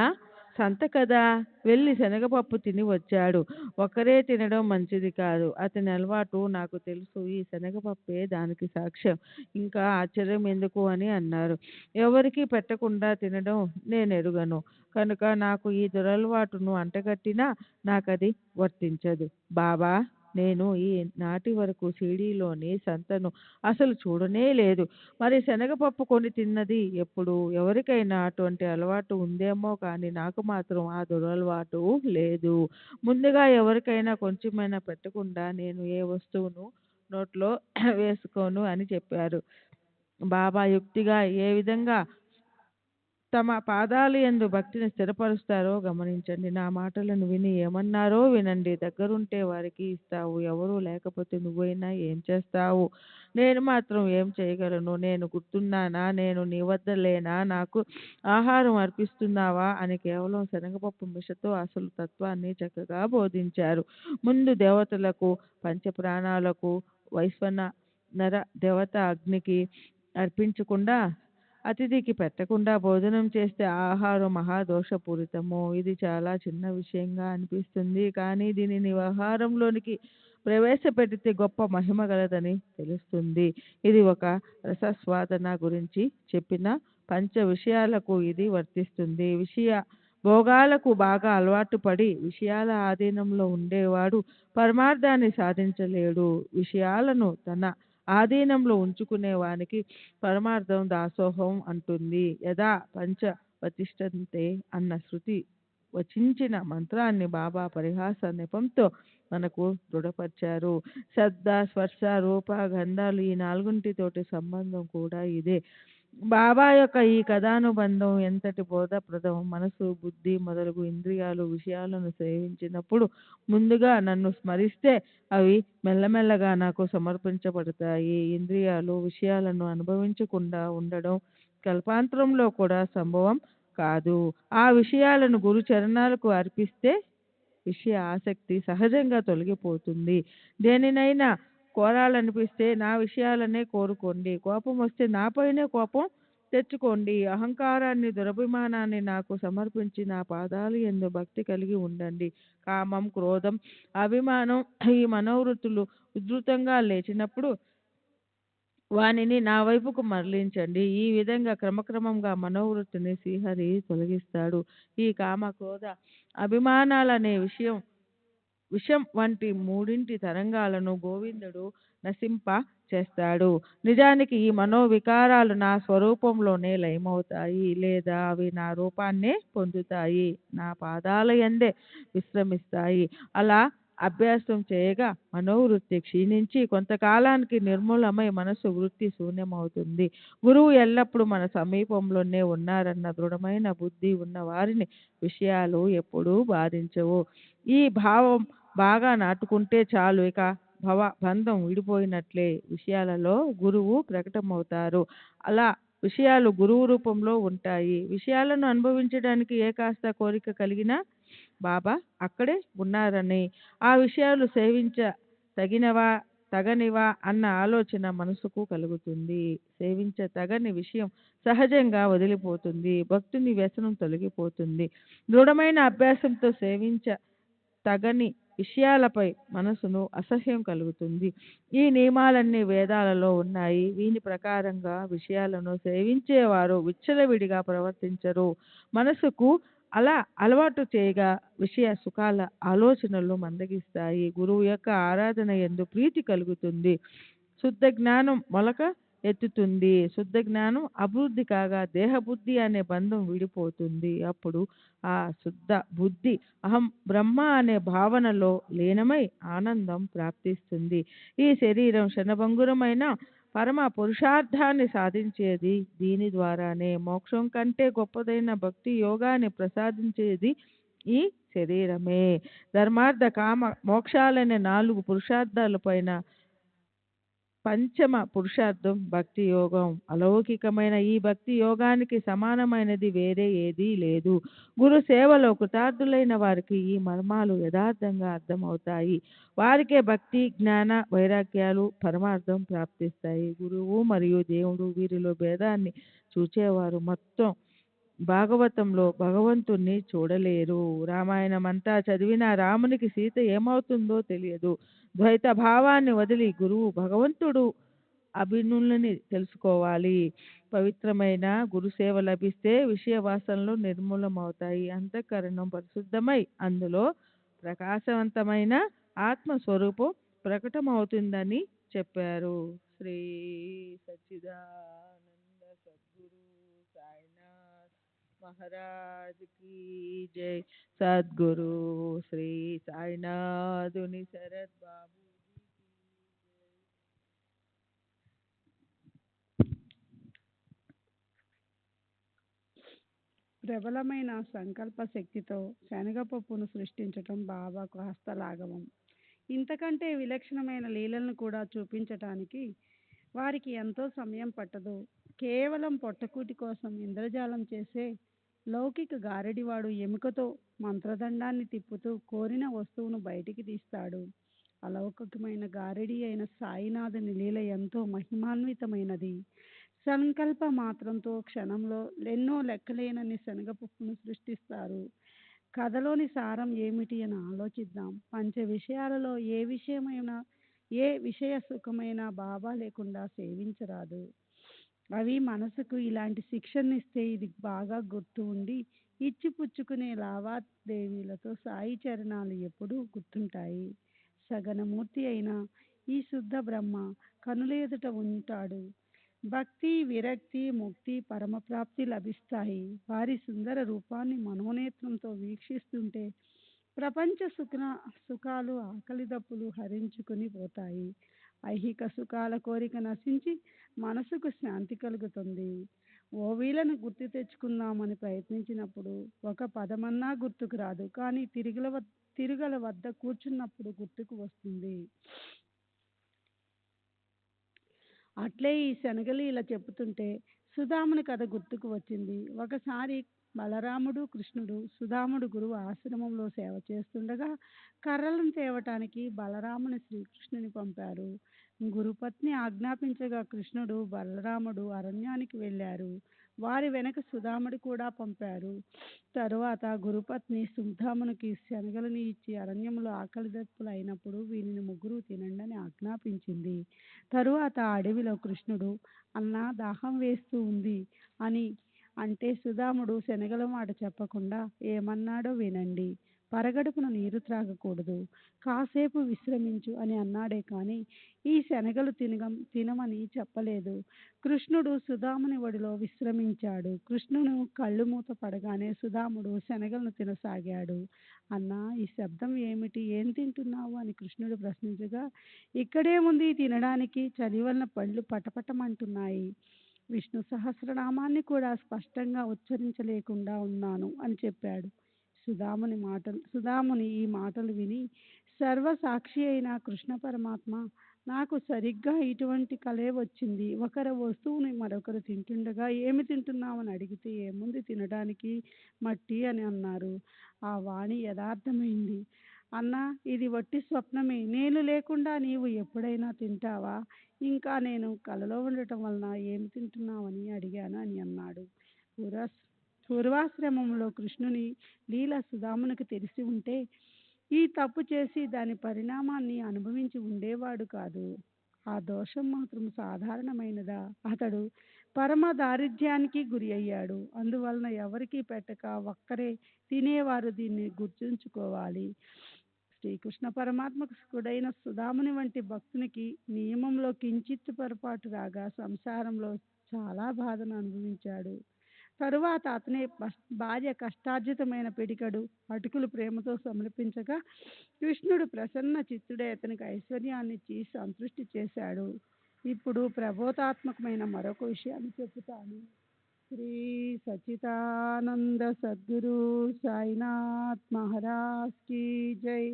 సంత కదా, వెళ్ళి శనగపప్పు తిని వచ్చాడు. ఒక్కరే తినడం మంచిది కాదు. అతని అలవాటు నాకు తెలుసు. ఈ శనగపప్పే దానికి సాక్ష్యం. ఇంకా ఆశ్చర్యం ఎందుకు అని అన్నారు. ఎవరికి పెట్టకుండా తినడం నేనెరుగను కనుక నాకు ఈ దురలవాటును అంటగట్టినా నాకది వర్తించదు. బాబా, నేను ఈ నాటి వరకు షిరిడీలోని సంతను అసలు చూడనే లేదు. మరి శనగపప్పు కొని తిన్నది ఎప్పుడు? ఎవరికైనా అటువంటి అలవాటు ఉందేమో కానీ నాకు మాత్రం ఆ దురలవాటు లేదు. ముందుగా ఎవరికైనా కొంచెమైనా పెట్టకుండా నేను ఏ వస్తువును నోట్లో వేసుకోను అని చెప్పారు. బాబా యుక్తిగా ఏ విధంగా తమ పాదాల యందు భక్తిని స్థిరపరుస్తారో గమనించండి. నా మాటలను విని ఏమన్నారో వినండి. దగ్గరుంటే వారికి ఇస్తావు, ఎవరూ లేకపోతే నువ్వైనా ఏం చేస్తావు? నేను మాత్రం ఏం చేయగలను? నేను గుర్తున్నానా? నేను నీ వద్ద లేనా? నాకు ఆహారం అర్పిస్తున్నావా అని కేవలం శనగపప్పు మిషతో అసలు తత్వాన్ని చక్కగా బోధించారు. ముందు దేవతలకు, పంచప్రాణాలకు, వైశ్వనర దేవత అగ్నికి అర్పించకుండా, అతిథికి పెట్టకుండా భోజనం చేస్తే ఆహారం మహాదోషపూరితము. ఇది చాలా చిన్న విషయంగా అనిపిస్తుంది, కానీ దీనిని వ్యవహారంలోనికి ప్రవేశపెడితే గొప్ప మహిమ గలదని తెలుస్తుంది. ఇది ఒక రసస్వాదన గురించి చెప్పిన పంచ విషయాలకు ఇది వర్తిస్తుంది. విషయ భోగాలకు బాగా అలవాటు పడి విషయాల ఆధీనంలో ఉండేవాడు పరమార్థాన్ని సాధించలేడు. విషయాలను తన ఆధీనంలో ఉంచుకునే వానికి పరమార్థం దాసోహం అంటుంది. యదా పంచ వతిష్టంతే అన్న శృతి వచించిన మంత్రాన్ని బాబా పరిహాస నెపంతో మనకు దృఢపరిచారు. శబ్ద, స్పర్శ, రూప, గంధాలు ఈ నాలుగుంటితోటి సంబంధం కూడా ఇదే. బాబా యొక్క ఈ కథానుబంధం ఎంతటి బోధప్రదం. మనసు, బుద్ధి మొదలగు ఇంద్రియాలు విషయాలను సేవించినప్పుడు ముందుగా నన్ను స్మరిస్తే అవి మెల్లమెల్లగా నాకు సమర్పించబడతాయి. ఇంద్రియాలు విషయాలను అనుభవించకుండా ఉండడం కల్పాంతరంలో కూడా సంభవం కాదు. ఆ విషయాలను గురు చరణాలకు అర్పిస్తే విషయ ఆసక్తి సహజంగా తొలగిపోతుంది. దేనినైనా కోరాలనిపిస్తే నా విషయాలనే కోరుకోండి. కోపం వస్తే నాపైనే కోపం తెచ్చుకోండి. అహంకారాన్ని, దురభిమానాన్ని నాకు సమర్పించి నా పాదాలు యందు భక్తి కలిగి ఉండండి. కామం, క్రోధం, అభిమానం ఈ మనోవృత్తులు ఉధృతంగా లేచినప్పుడు వానిని నా వైపుకు మరలించండి. ఈ విధంగా క్రమక్రమంగా మనోవృత్తిని శ్రీహరి తొలగిస్తాడు. ఈ కామ, క్రోధ, అభిమానాలనే విషం వంటి మూడింటి తరంగాలను గోవిందుడు నశింప చేస్తాడు. నిజానికి ఈ మనోవికారాలు నా స్వరూపంలోనే లయమవుతాయి, లేదా అవి నా రూపాన్నే పొందుతాయి, నా పాదాల యందే విశ్రమిస్తాయి. అలా అభ్యాసం చేయగా మనోవృత్తి క్షీణించి కొంతకాలానికి నిర్మూలమై మనసు వృత్తి శూన్యమవుతుంది. గురువు ఎల్లప్పుడూ మన సమీపంలోనే ఉన్నారన్న దృఢమైన బుద్ధి ఉన్న వారిని విషయాలు ఎప్పుడూ బాధించవు. ఈ భావం బాగా నాటుకుంటే చాలు, ఇక బంధం విడిపోయినట్లే. విషయాలలో గురువు ప్రకటమవుతారు. అలా విషయాలు గురువు రూపంలో ఉంటాయి. విషయాలను అనుభవించడానికి ఏ కాస్త కోరిక కలిగినా బాబా అక్కడే ఉన్నారని, ఆ విషయాలు తగనివా అన్న ఆలోచన మనసుకు కలుగుతుంది. తగని విషయం సహజంగా వదిలిపోతుంది. భక్తుని వ్యసనం తొలగిపోతుంది. దృఢమైన అభ్యాసంతో తగని విషయాలపై మనసును అసహ్యం కలుగుతుంది. ఈ నియమాలన్నీ వేదాలలో ఉన్నాయి. వీని ప్రకారంగా విషయాలను సేవించేవారు విచ్చలవిడిగా ప్రవర్తించరు. మనసుకు అలా అలవాటు చేయగా విషయ సుఖాల ఆలోచనలు మందగిస్తాయి. గురువు యొక్క ఆరాధన యందు ప్రీతి కలుగుతుంది. శుద్ధ జ్ఞానం మొలక ఎత్తుతుంది. శుద్ధ జ్ఞానం అభివృద్ధి కాగా దేహబుద్ధి అనే బంధం విడిపోతుంది. అప్పుడు ఆ శుద్ధ బుద్ధి అహం బ్రహ్మ అనే భావనలో లీనమై ఆనందం ప్రాప్తిస్తుంది. ఈ శరీరం క్షణభంగురమైన పరమ పురుషార్థాన్ని సాధించేది దీని ద్వారానే. మోక్షం కంటే గొప్పదైన భక్తి యోగాన్ని ప్రసాదించేది ఈ శరీరమే. ధర్మార్థ కామ మోక్షాలనే 4 పురుషార్థాలపైన పంచమ పురుషార్థం భక్తి యోగం. అలౌకికమైన ఈ భక్తి యోగానికి సమానమైనది వేరే ఏదీ లేదు. గురు సేవలో కృతార్థులైన వారికి ఈ మర్మాలు యథార్థంగా అర్థమవుతాయి. వారికే భక్తి, జ్ఞాన, వైరాగ్యాలు పరమార్థం ప్రాప్తిస్తాయి. గురువు మరియు దేవుడు వీరిలో భేదాన్ని చూచేవారు మొత్తం భాగవతంలో భగవంతుణ్ణి చూడలేరు. రామాయణం అంతా చదివినా రామునికి సీత ఏమవుతుందో తెలియదు. ద్వైత భావాన్ని వదిలి గురువు భగవంతుడు అభినులని తెలుసుకోవాలి. పవిత్రమైన గురుసేవ లభిస్తే విషయ వాసనలు నిర్మూలమవుతాయి. అంతఃకరణం పరిశుద్ధమై అందులో ప్రకాశవంతమైన ఆత్మస్వరూపం ప్రకటమవుతుందని చెప్పారు. శ్రీ సచ్చిదానంద సద్గురు సాయినాథ్ మహారాజ్ की जय. सद्गुरु श्री साईनाथुनि शरद बाबू ప్రబలమైన సంకల్ప శక్తితో శనగపప్పును సృష్టించటం బాబాకు హస్తలాఘవం. ఇంతకంటే విలక్షణమైన లీలలను కూడా చూపించటానికి వారికి ఎంతో సమయం పట్టదు. కేవలం పొట్టకూటి కోసం ఇంద్రజాలం చేసే లౌకిక గారడివాడు ఎముకతో మంత్రదండాన్ని తిప్పుతూ కోరిన వస్తువును బయటికి తీస్తాడు. అలౌకికమైన గారడి అయిన సాయినాథుని లీల ఎంతో మహిమాన్వితమైనది. సంకల్ప మాత్రంతో క్షణంలో ఎన్నో లెక్కలేనన్ని శనగపప్పును సృష్టిస్తారు. కథలోని సారం ఏమిటి అని ఆలోచిద్దాం. పంచ విషయాలలో ఏ విషయ సుఖమైనా బాబా లేకుండా సేవించరాదు. అవి మనసుకు ఇలాంటి శిక్షణనిస్తే ఇది బాగా గుర్తు ఉండి ఇచ్చిపుచ్చుకునే లావాదేవీలతో సాయి చరణాలు ఎప్పుడూ గుర్తుంటాయి. సగనమూర్తి అయిన ఈ శుద్ధ బ్రహ్మ కనుల ఎదుట ఉంటాడు. భక్తి, విరక్తి, ముక్తి, పరమప్రాప్తి లభిస్తాయి. వారి సుందర రూపాన్ని మనోనేత్రంతో వీక్షిస్తుంటే ప్రపంచ సుఖాలు ఆకలి దప్పులు హరించుకుని పోతాయి. ఐహిక సుఖాల కోరిక నశించి మనసుకు శాంతి కలుగుతుంది. ఓవీలను గుర్తు తెచ్చుకుందామని ప్రయత్నించినప్పుడు ఒక పదమన్నా గుర్తుకు రాదు, కానీ తిరుగల వద్ద కూర్చున్నప్పుడు గుర్తుకు వస్తుంది. అట్లే ఈ శనగలు ఇలా చెప్పుతుంటే సుధాముని కథ గుర్తుకు వచ్చింది. ఒకసారి బలరాముడు కృష్ణుడు సుధాముడు గురువు ఆశ్రమంలో సేవ చేస్తుండగా కర్రలను తేవటానికి బలరాముని శ్రీకృష్ణుని పంపారు. గురుపత్ని ఆజ్ఞాపించగా కృష్ణుడు బలరాముడు అరణ్యానికి వెళ్ళారు. వారి వెనక సుధాముడు కూడా పంపారు. తరువాత గురుపత్ని సుధామునికి శనగలని ఇచ్చి అరణ్యంలో ఆకలి దప్పులు అయినప్పుడు వీరిని ముగ్గురు తినండి అని ఆజ్ఞాపించింది. తరువాత అడవిలో కృష్ణుడు అన్నా దాహం వేస్తూ ఉంది అని అంటే సుధాముడు శనగల మాట చెప్పకుండా ఏమన్నాడో వినండి. పరగడుపున నీరు త్రాగకూడదు, కాసేపు విశ్రమించు అని అన్నాడే కానీ ఈ శనగలు తినమని చెప్పలేదు. కృష్ణుడు సుధాముని ఒడిలో విశ్రమించాడు. కృష్ణుడు కళ్ళు మూత పడగానే సుధాముడు శనగలను తినసాగాడు. అన్నా, ఈ శబ్దం ఏమిటి? ఏం తింటున్నావు అని కృష్ణుడు ప్రశ్నించగా, ఇక్కడేముంది తినడానికి, చలి వలన పళ్ళు పటపటమంటున్నాయి. విష్ణు సహస్రనామాన్ని కూడా స్పష్టంగా ఉచ్చరించలేకుండా ఉన్నాను అని చెప్పాడు. సుధాముని ఈ మాటలు విని సర్వసాక్షి అయిన కృష్ణ పరమాత్మ, నాకు సరిగ్గా ఇటువంటి కలే వచ్చింది. ఒకరి వస్తువుని మరొకరు తింటుండగా ఏమి తింటున్నామని అడిగితే ఏముంది తినడానికి, మట్టి అని అన్నారు. ఆ వాణి యథార్థమైంది. అన్నా, ఇది వట్టి స్వప్నమే. నేను లేకుండా నీవు ఎప్పుడైనా తింటావా? ఇంకా నేను కలలో ఉండటం వలన ఏమి తింటున్నావని అడిగాను అని అన్నాడు. పూర్వాశ్రమంలో కృష్ణుని లీల సుధామునికి తెలిసి ఉంటే ఈ తప్పు చేసి దాని పరిణామాన్ని అనుభవించి ఉండేవాడు కాదు. ఆ దోషం మాత్రం సాధారణమైనదా? అతడు పరమ దారిద్ర్యానికి గురి అయ్యాడు. అందువలన ఎవరికి పెట్టక ఒక్కరే తినేవారు దీన్ని గుర్తుంచుకోవాలి. శ్రీకృష్ణ పరమాత్మకు సుకుడైన సుధాముని వంటి భక్తునికి నియమంలో కించిత్ పొరపాటు రాగా సంసారంలో చాలా బాధను అనుభవించాడు. తరువాత అతనే భార్య కష్టార్జితమైన పిడికడు అటుకులు ప్రేమతో సమర్పించగా కృష్ణుడు ప్రసన్న చిత్తుడే అతనికి ఐశ్వర్యాన్ని ఇచ్చి సంతృష్టి చేశాడు. ఇప్పుడు ప్రబోధాత్మకమైన మరొక విషయాన్ని చెబుతాను. శ్రీ సచిదానంద సద్గురు సాయినాథ్ మహారాజ్ की जय।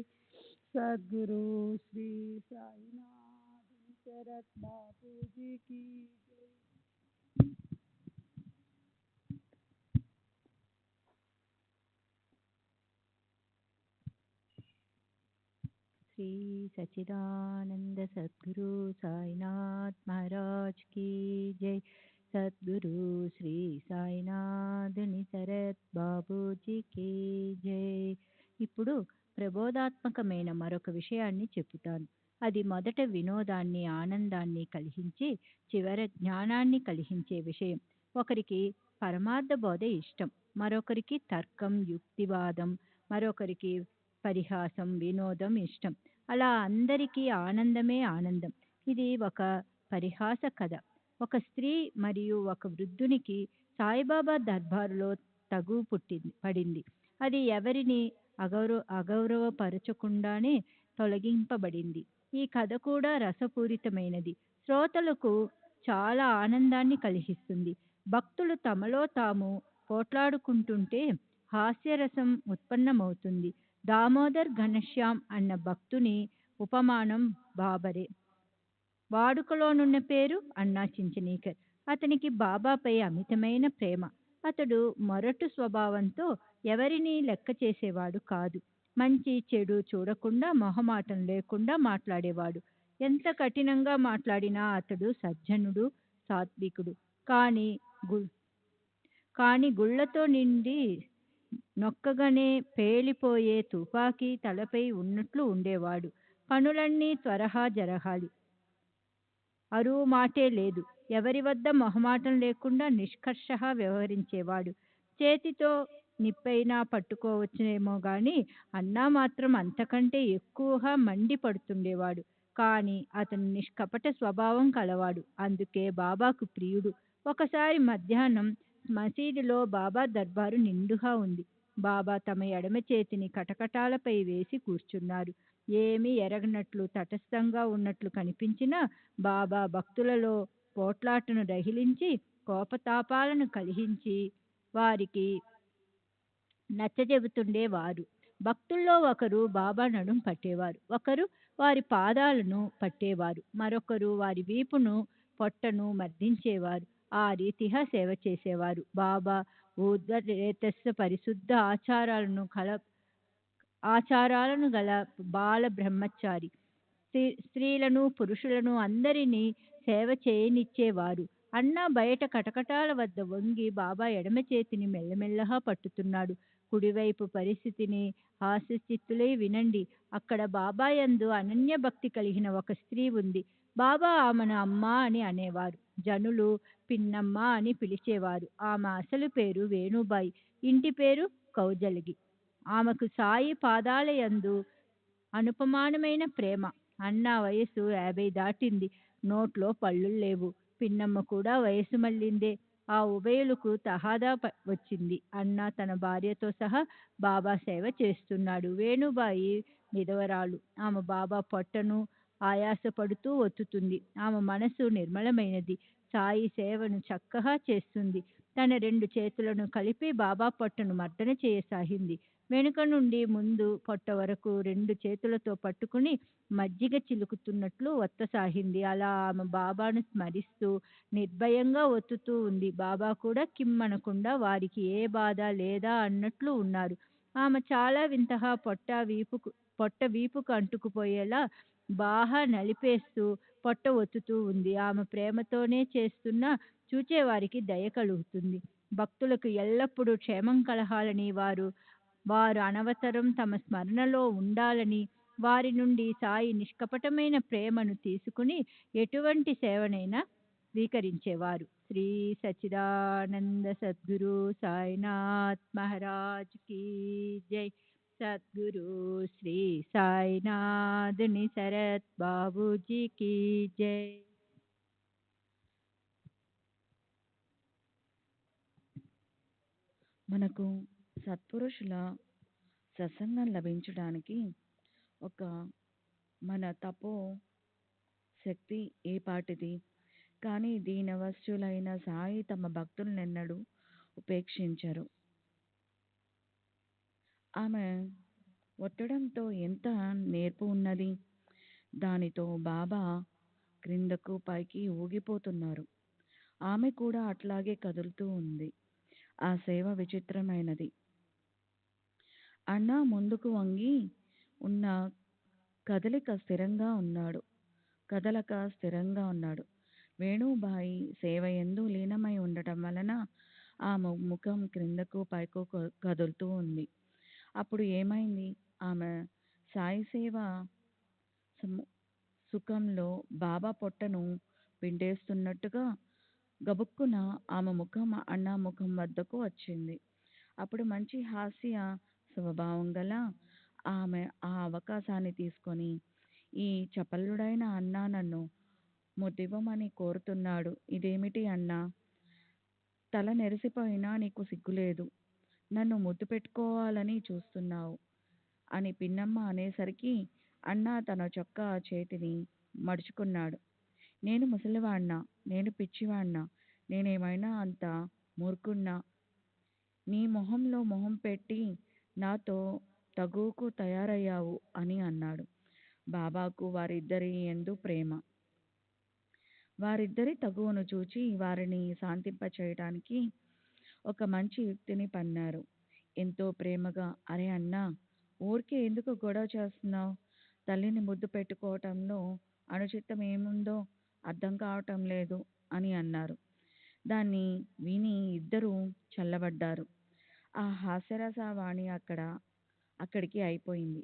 सद्गुरु श्री साईनाथ शरद बापू जी की जय। श्री सच्चिदानंद सद्गुरु साईनाथ महाराज की जय। सद्गुरु श्री साईनाथ शरद బాబూజీకి జై। ఇప్పుడు ప్రబోధాత్మకమైన మరొక విషయాన్ని చెబుతాను. అది మొదట వినోదాన్ని ఆనందాన్ని కలిగించి చివర జ్ఞానాన్ని కలిగించే విషయం. ఒకరికి పరమార్థ బోధ ఇష్టం, మరొకరికి తర్కం యుక్తివాదం, మరొకరికి పరిహాసం వినోదం ఇష్టం. అలా అందరికీ ఆనందమే ఆనందం. ఇది ఒక పరిహాస కథ. ఒక స్త్రీ మరియు ఒక వృద్ధునికి సాయిబాబా దర్బారులో తగు పడింది. అది ఎవరిని అగౌరవపరచకుండానే తొలగింపబడింది. ఈ కథ కూడా రసపూరితమైనది, శ్రోతలకు చాలా ఆనందాన్ని కలిగిస్తుంది. భక్తులు తమలో తాము పోట్లాడుకుంటుంటే హాస్యరసం ఉత్పన్నమవుతుంది. దామోదర్ ఘనశ్యామ్ అన్న భక్తుని ఉపమానం బాబరే. వాడుకలోనున్న పేరు అన్నా చించనీకర్. అతనికి బాబాపై అమితమైన ప్రేమ. అతడు మొరటు స్వభావంతో ఎవరినీ లెక్క చేసేవాడు కాదు. మంచి చెడు చూడకుండా మొహమాటం లేకుండా మాట్లాడేవాడు. ఎంత కఠినంగా మాట్లాడినా అతడు సజ్జనుడు, సాత్వికుడు. కానీ గుళ్ళతో నిండి నొక్కగానే పేలిపోయే తుపాకీ తలపై ఉన్నట్లు ఉండేవాడు. పనులన్నీ త్వరగా జరగాలి, అరువు మాటే లేదు. ఎవరి వద్ద మొహమాటం లేకుండా నిష్కర్షగా వ్యవహరించేవాడు. చేతితో నిప్పైనా పట్టుకోవచ్చునేమో గాని అన్నా మాత్రం అంతకంటే ఎక్కువగా మండి పడుతుండేవాడు. కానీ అతను నిష్కపట స్వభావం కలవాడు, అందుకే బాబాకు ప్రియుడు. ఒకసారి మధ్యాహ్నం మసీదులో బాబా దర్బారు నిండుగా ఉంది. బాబా తమ ఎడమ చేతిని కటకటాలపై వేసి కూర్చున్నారు. ఏమీ ఎరగనట్లు తటస్థంగా ఉన్నట్లు కనిపించిన బాబా భక్తులలో పోట్లాటను రగిలించి కోపతాపాలను కలిగించి వారికి నచ్చజెబుతుండేవారు. భక్తుల్లో ఒకరు బాబా నడుం పట్టేవారు, ఒకరు వారి పాదాలను పట్టేవారు, మరొకరు వారి వీపును పొట్టను మర్దించేవారు. ఆ రీతిగా సేవ చేసేవారు. బాబా ఊర్ధ్వరేతస్సు పరిశుద్ధ ఆచారాలను గల బాల బ్రహ్మచారి. స్త్రీలను పురుషులను అందరినీ సేవ చేయనిచ్చేవారు. అన్న బయట కటకటాల వద్ద వంగి బాబా ఎడమ చేతిని మెల్లమెల్లగా పట్టుతున్నాడు. కుడివైపు పరిస్థితిని హాస్యచిత్తులై వినండి. అక్కడ బాబా యందు అనన్య భక్తి కలిగిన ఒక స్త్రీ ఉంది. బాబా ఆమెను అమ్మ అని అనేవారు. జనులు పిన్నమ్మ అని పిలిచేవారు. ఆమె అసలు పేరు వేణుబాయి, ఇంటి పేరు కౌజలగి. ఆమెకు సాయి పాదాల యందు అనుపమానమైన ప్రేమ. అన్న వయసు 50 దాటింది. నోట్లో పళ్ళు లేవు. పిన్నమ్మ కూడా వయసు మళ్ళిందే. ఆ ఉభయులకు తగాదా వచ్చింది. అన్న తన భార్యతో సహా బాబా సేవ చేస్తున్నాడు. వేణుబాయి విధవరాలు. ఆమె బాబా పొట్టను ఆయాసపడుతూ ఒత్తుతుంది. ఆమె మనసు నిర్మలమైనది. సాయి సేవను చక్కగా చేస్తుంది. తన 2 చేతులను కలిపి బాబా పొట్టను మర్దన చేయసాగింది. వెనుక నుండి ముందు పొట్ట వరకు 2 చేతులతో పట్టుకుని మజ్జిగ చిలుకుతున్నట్లు ఒత్తసాగింది. అలా ఆమె బాబాను స్మరిస్తూ నిర్భయంగా ఒత్తుతూ ఉంది. బాబా కూడా కిమ్మనకుండా వారికి ఏ బాధ లేదా అన్నట్లు ఉన్నారు. ఆమె చాలా వింతగా పొట్ట వీపుకు అంటుకుపోయేలా బాగా నలిపేస్తూ పొట్ట ఒత్తుతూ ఉంది. ఆమె ప్రేమతోనే చేస్తున్నా చూచేవారికి దయ కలుగుతుంది. భక్తులకు ఎల్లప్పుడూ క్షేమం కలగాలని, వారు అనవసరం తమ స్మరణలో ఉండాలని, వారి నుండి సాయి నిష్కపటమైన ప్రేమను తీసుకుని ఎటువంటి సేవనైనా స్వీకరించేవారు. శ్రీ సచ్చిదానంద సద్గురు సాయినాథ్ మహారాజ్ కీ జై. సద్గురు శ్రీ సాయినాథ్ నిసరత్ బాబూజీ కీ జై. మనకు సత్పురుషుల సత్సంగం లభించడానికి ఒక మన తపో శక్తి ఏపాటిది. కానీ దీనవశులైన సాయి తమ భక్తులనెన్నడూ ఉపేక్షించరు. ఆమె ఒత్తడంతో ఎంత నేర్పు ఉన్నది. దానితో బాబా క్రిందకు పైకి ఊగిపోతున్నారు. ఆమె కూడా అట్లాగే కదులుతూ ఉంది. ఆ సేవ విచిత్రమైనది. అన్న ముందుకు వంగి ఉన్న కదలక స్థిరంగా ఉన్నాడు. వేణుబాయి సేవ యందు లీనమై ఉండటం వలన ఆమె ముఖం క్రిందకు పైకు కదులుతూ ఉంది. అప్పుడు ఏమైంది? ఆమె సాయి సేవ సుఖంలో బాబా పొట్టను పిండేస్తున్నట్టుగా గబుక్కున ఆమె ముఖం అన్న ముఖం వద్దకు వచ్చింది. అప్పుడు మంచి హాస్య స్వభావం గల ఆమె ఆ అవకాశాన్ని తీసుకొని, ఈ చపలుడైన అన్న నన్ను ముద్దివ్వమని కోరుతున్నాడు. ఇదేమిటి అన్నా? తల నెరిసిపోయినా నీకు సిగ్గులేదు. నన్ను ముద్దు పెట్టుకోవాలని చూస్తున్నావు అని పిన్నమ్మ అనేసరికి అన్న తన చొక్కా చేతిని మడుచుకున్నాడు. నేను ముసలివాణ్ణా? నేను పిచ్చివాణ్ణా? నేనేమైనా అంత మూర్ఖుణ్ణా? నీ మొహంలో మొహం పెట్టి నాతో తగువుకు తయారయ్యావు అని అన్నాడు. బాబాకు వారిద్దరి యందు ప్రేమ. వారిద్దరి తగువును చూచి వారిని శాంతింపచేయటానికి ఒక మంచి యుక్తిని పన్నారు. ఎంతో ప్రేమగా, అరే అన్నా, ఊరికే ఎందుకు గొడవ చేస్తున్నావు? తల్లిని ముద్దు పెట్టుకోవటంలో అనుచితం ఏముందో అర్థం కావటం లేదు అని అన్నారు. దాన్ని విని ఇద్దరూ చల్లబడ్డారు. ఆ హాస్యరస వాణి అక్కడికి అయిపోయింది.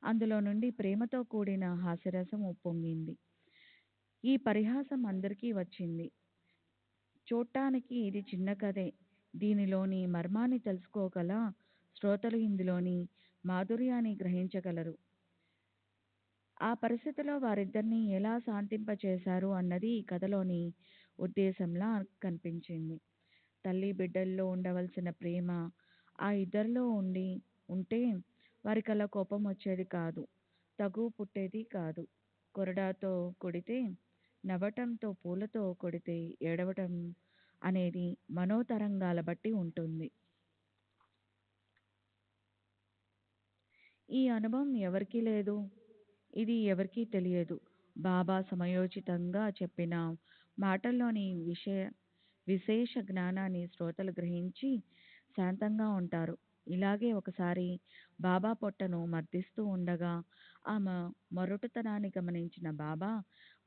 అందులో నుండి ప్రేమతో కూడిన హాస్యరసం ఉప్పొంగింది. ఈ పరిహాసం అందరికీ వచ్చింది. చూడటానికి ఇది చిన్న కథే. దీనిలోని మర్మాన్ని తెలుసుకోగల శ్రోతలు ఇందులోని మాధుర్యాన్ని గ్రహించగలరు. ఆ పరిస్థితిలో వారిద్దరిని ఎలా శాంతింపచేశారు అన్నది ఈ కథలోని ఉద్దేశంలా కనిపించింది. తల్లి బిడ్డల్లో ఉండవలసిన ప్రేమ ఆ ఇద్దరిలో ఉంటే వారికలా కోపం వచ్చేది కాదు. తగువు పుట్టేది కాదు. కొరడాతో కొడితే నవ్వటంతో, పూలతో కొడితే ఏడవటం అనేది మనోతరంగాల బట్టి ఉంటుంది. ఈ అనుభవం ఎవరికీ లేదు. ఇది ఎవరికీ తెలియదు. బాబా సమయోచితంగా చెప్పిన మాటల్లోని విశేష జ్ఞానాన్ని శ్రోతలు గ్రహించి శాంతంగా ఉంటారు. ఇలాగే ఒకసారి బాబా పొట్టను మర్దిస్తూ ఉండగా ఆమె మొరటుతనాన్ని గమనించిన బాబా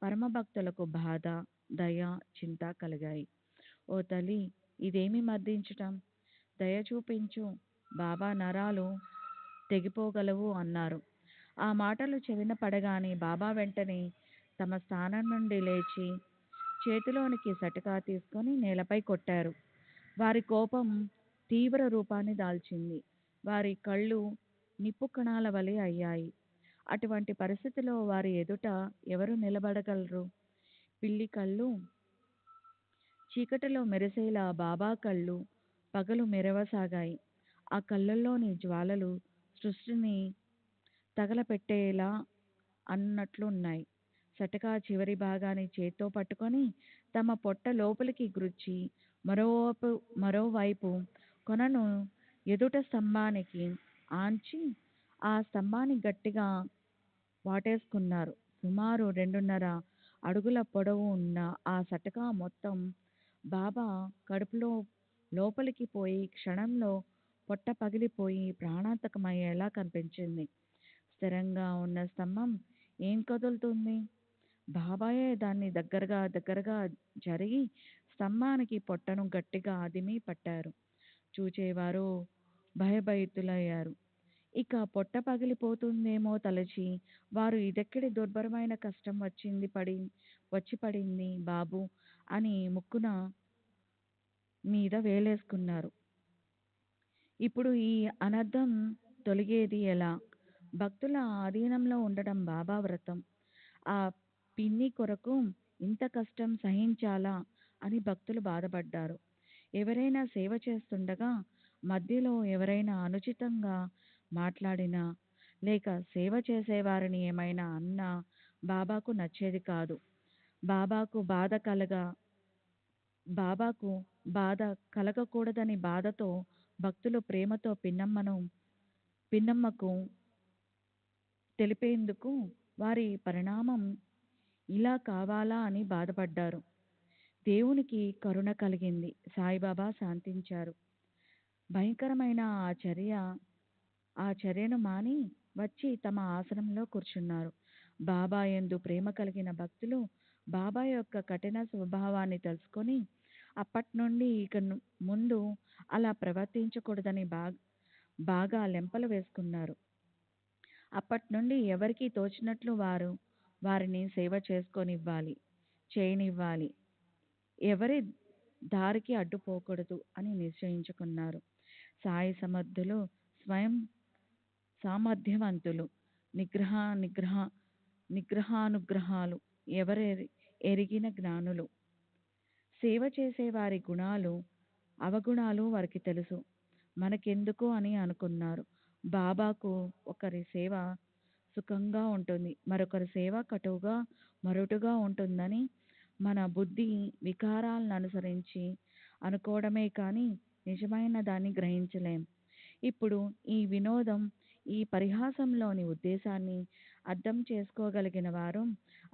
పరమభక్తులకు బాధ, దయ, చింత కలిగాయి. ఓ తల్లి, ఇదేమి మర్దించటం? దయ చూపించు, బాబా నరాలు తెగిపోగలవు అన్నారు. ఆ మాటలు చెవిన పడగానే బాబా వెంటనే తమ స్థానం నుండి లేచి చేతిలోనికి సటకా తీసుకొని నేలపై కొట్టారు. వారి కోపం తీవ్ర రూపాన్ని దాల్చింది. వారి కళ్ళు నిప్పు కణాల వలె అయ్యాయి. అటువంటి పరిస్థితిలో వారి ఎదుట ఎవరు నిలబడగలరు? పిల్లి కళ్ళు చీకటిలో మెరిసేలా బాబా కళ్ళు పగలు మెరవసాగాయి. ఆ కళ్ళల్లోని జ్వాలలు సృష్టిని తగలపెట్టేలా అన్నట్లున్నాయి. సటకా చివరి భాగాన్ని చేత్తో పట్టుకొని తమ పొట్ట లోపలికి గుచ్చి మరోవైపు కొనను ఎదుట స్తంభానికి ఆంచి ఆ స్తంభాన్ని గట్టిగా వాటేసుకున్నారు. సుమారు 2.5 అడుగుల పొడవు ఉన్న ఆ సటకా మొత్తం బాబా కడుపులో లోపలికి పోయి క్షణంలో పొట్ట పగిలిపోయి ప్రాణాంతకమయ్యేలా కనిపించింది. స్థిరంగా ఉన్న స్తంభం ఏం కదులుతుంది? బాబాయే దాన్ని దగ్గరగా జరిగి స్తంభానికి పొట్టను గట్టిగా అదిమి పట్టారు. చూచేవారు భయభీతులయ్యారు. ఇక పొట్ట పగిలిపోతుందేమో తలచి వారు ఇదెక్కడి దుర్భరమైన కష్టం వచ్చి పడింది బాబూ అని ముక్కున మీద వేలేసుకున్నారు. ఇప్పుడు ఈ అనర్థం తొలగేది ఎలా? భక్తుల ఆధీనంలో ఉండడం బాబా వ్రతం. ఆ పిన్ని కొరకు ఇంత కష్టం సహించాలా అని భక్తులు బాధపడ్డారు. ఎవరైనా సేవ చేస్తుండగా మధ్యలో ఎవరైనా అనుచితంగా మాట్లాడినా లేక సేవ చేసేవారిని ఏమైనా అన్నా బాబాకు నచ్చేది కాదు. బాబాకు బాధ కలగకూడదని బాధతో భక్తులు ప్రేమతో పిన్నమ్మకు తెలిపేందుకు వారి పరిణామం ఇలా కావాలా అని బాధపడ్డారు. దేవునికి కరుణ కలిగింది. సాయిబాబా శాంతించారు. భయంకరమైన ఆ చర్యను మాని వచ్చి తమ ఆసనంలో కూర్చున్నారు. బాబా యందు ప్రేమ కలిగిన భక్తులు బాబా యొక్క కఠిన స్వభావాన్ని తెలుసుకొని అప్పట్నుండి ఇక ముందు అలా ప్రవర్తించకూడదని బాగా లెంపలు వేసుకున్నారు. అప్పట్నుండి ఎవరికి తోచినట్లు వారిని సేవ చేయనివ్వాలి. ఎవరి దారికి అడ్డుపోకూడదు అని నిశ్చయించుకున్నారు. సాయి సమర్థులు స్వయం సామర్థ్యవంతులు, నిగ్రహానుగ్రహాలు ఎరిగిన జ్ఞానులు. సేవ చేసే వారి గుణాలు అవగుణాలు వారికి తెలుసు. మనకెందుకు అని అనుకున్నారు. బాబాకు ఒకరి సేవ సుఖంగా ఉంటుంది, మరొకరి సేవ కటువుగా మరొటుగా ఉంటుందని మన బుద్ధి వికారాలను అనుసరించి అనుకోవడమే కానీ నిజమైన దాన్ని గ్రహించలేం. ఇప్పుడు ఈ వినోదం, ఈ పరిహాసంలోని ఉద్దేశాన్ని అర్థం చేసుకోగలిగిన వారు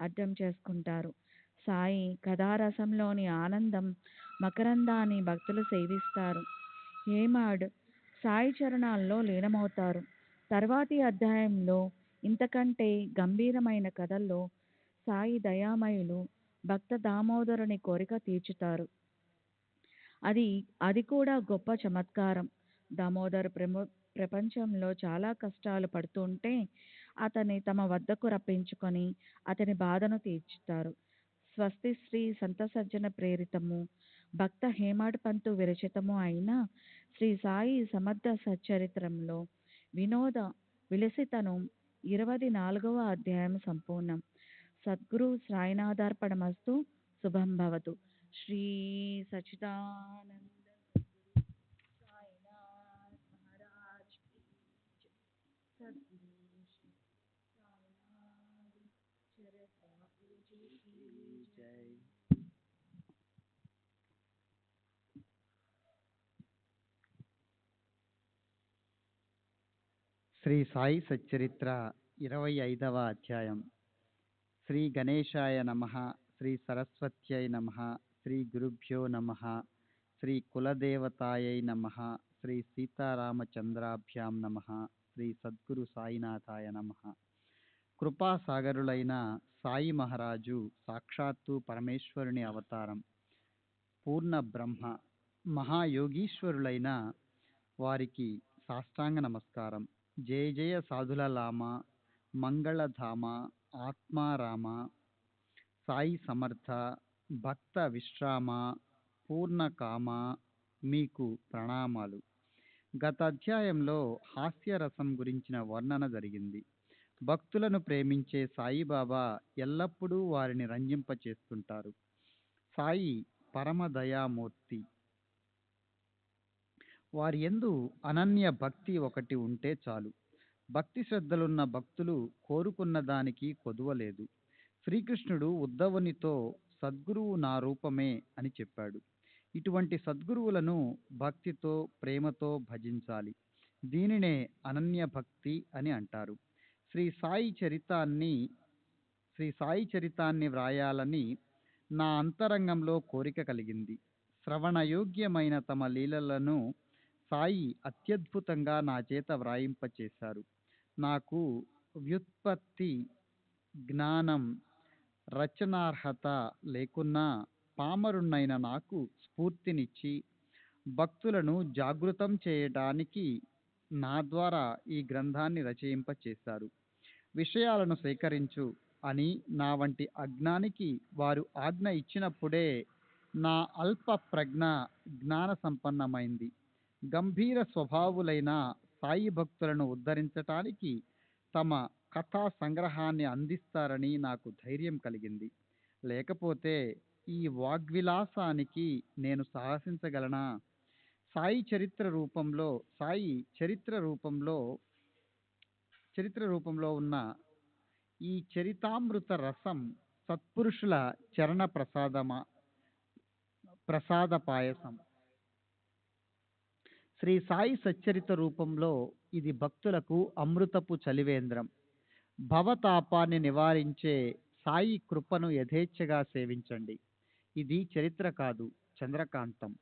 అర్థం చేసుకుంటారు. సాయి కథారసంలోని ఆనందం మకరందాన్ని భక్తులు సేవిస్తారు. హేమాడ్ సాయి చరణాల్లో లీనమవుతారు. తర్వాతి అధ్యాయంలో ఇంతకంటే గంభీరమైన కథల్లో సాయి దయామయులు భక్త దామోదరుని కోరిక తీర్చుతారు. అది కూడా గొప్ప చమత్కారం. దామోదర్ ప్రపంచంలో చాలా కష్టాలు పడుతుంటే అతన్ని తమ వద్దకు రప్పించుకొని అతని బాధను తీర్చుతారు. స్వస్తి శ్రీ సంత సజ్జన ప్రేరితము భక్త హేమాడ్ పంతు విరచితము అయిన శ్రీ సాయి సమర్థ సచ్చరిత్రంలో వినోద విలసితనం 24వ అధ్యాయం సంపూర్ణం. సద్గురు సాయినాథార్పణమస్తు. శుభం భవతు. శ్రీ సచ్చిదానంద సాయినాథ్. శ్రీ సాయి సచ్చరిత్ర 25వ అధ్యాయం. శ్రీ గణేశాయ నమః, శ్రీ సరస్వత్యై నమః, శ్రీ గురుభ్యో నమః, శ్రీ కులదేవతాయై నమః, శ్రీ సీతారామచంద్రాభ్యాం నమః, శ్రీ సద్గురు సాయినాథాయ నమః. కృపాసాగరులైన సాయి మహారాజు సాక్షాత్తు పరమేశ్వరుని అవతారం, పూర్ణ బ్రహ్మ, మహాయోగీశ్వరులైన వారికి సాష్టాంగ నమస్కారం. జయ జయ సాధుల లామ, మంగళధామ, ఆత్మారామ, సాయి సమర్థ, భక్త విశ్రామ, పూర్ణకామ, మీకు ప్రణామాలు. గత అధ్యాయంలో హాస్యరసం గురించిన వర్ణన జరిగింది. భక్తులను ప్రేమించే సాయిబాబా ఎల్లప్పుడూ వారిని రంజింపచేస్తుంటారు. సాయి పరమదయామూర్తి. వారి యందు అనన్య భక్తి ఒకటి ఉంటే చాలు. భక్తి శ్రద్ధలున్న భక్తులు కోరుకున్న దానికి కొదువలేదు. శ్రీకృష్ణుడు ఉద్ధవునితో సద్గురువు నా రూపమే అని చెప్పాడు. ఇటువంటి సద్గురువులను భక్తితో ప్రేమతో భజించాలి. దీనినే అనన్య భక్తి అని అంటారు. శ్రీ సాయి చరితాన్ని వ్రాయాలని నా అంతరంగంలో కోరిక కలిగింది. శ్రవణయోగ్యమైన తమ లీలలను సాయి అత్యద్భుతంగా నా చేత వ్రాయింపచేశారు. నాకు వ్యుత్పత్తి జ్ఞానం రచనార్హత లేకున్నా పామరుణ్ణైన నాకు స్ఫూర్తినిచ్చి భక్తులను జాగృతం చేయడానికి నా ద్వారా ఈ గ్రంథాన్ని రచయింపచేశారు. విషయాలను సేకరించు అని నా వంటి అజ్ఞానికి వారు ఆజ్ఞ ఇచ్చినప్పుడే నా అల్ప ప్రజ్ఞ జ్ఞాన సంపన్నమైంది. గంభీర స్వభావులైన సాయి భక్తులను ఉద్ధరించటానికి తమ కథా సంగ్రహాన్ని అందిస్తారని నాకు ధైర్యం కలిగింది. లేకపోతే ఈ వాగ్విలాసానికి నేను సాహసించగలనా? సాయి చరిత్ర రూపంలో ఉన్న ఈ చరితామృత రసం సత్పురుషుల చరణ ప్రసాద పాయసం. శ్రీ సాయి సచ్చరిత రూపంలో ఇది భక్తులకు అమృతపు చలివేంద్రం. భవతాపాన్ని నివారించే సాయి కృపను యథేచ్ఛగా సేవించండి. ఇది చరిత్ర కాదు, చంద్రకాంతం.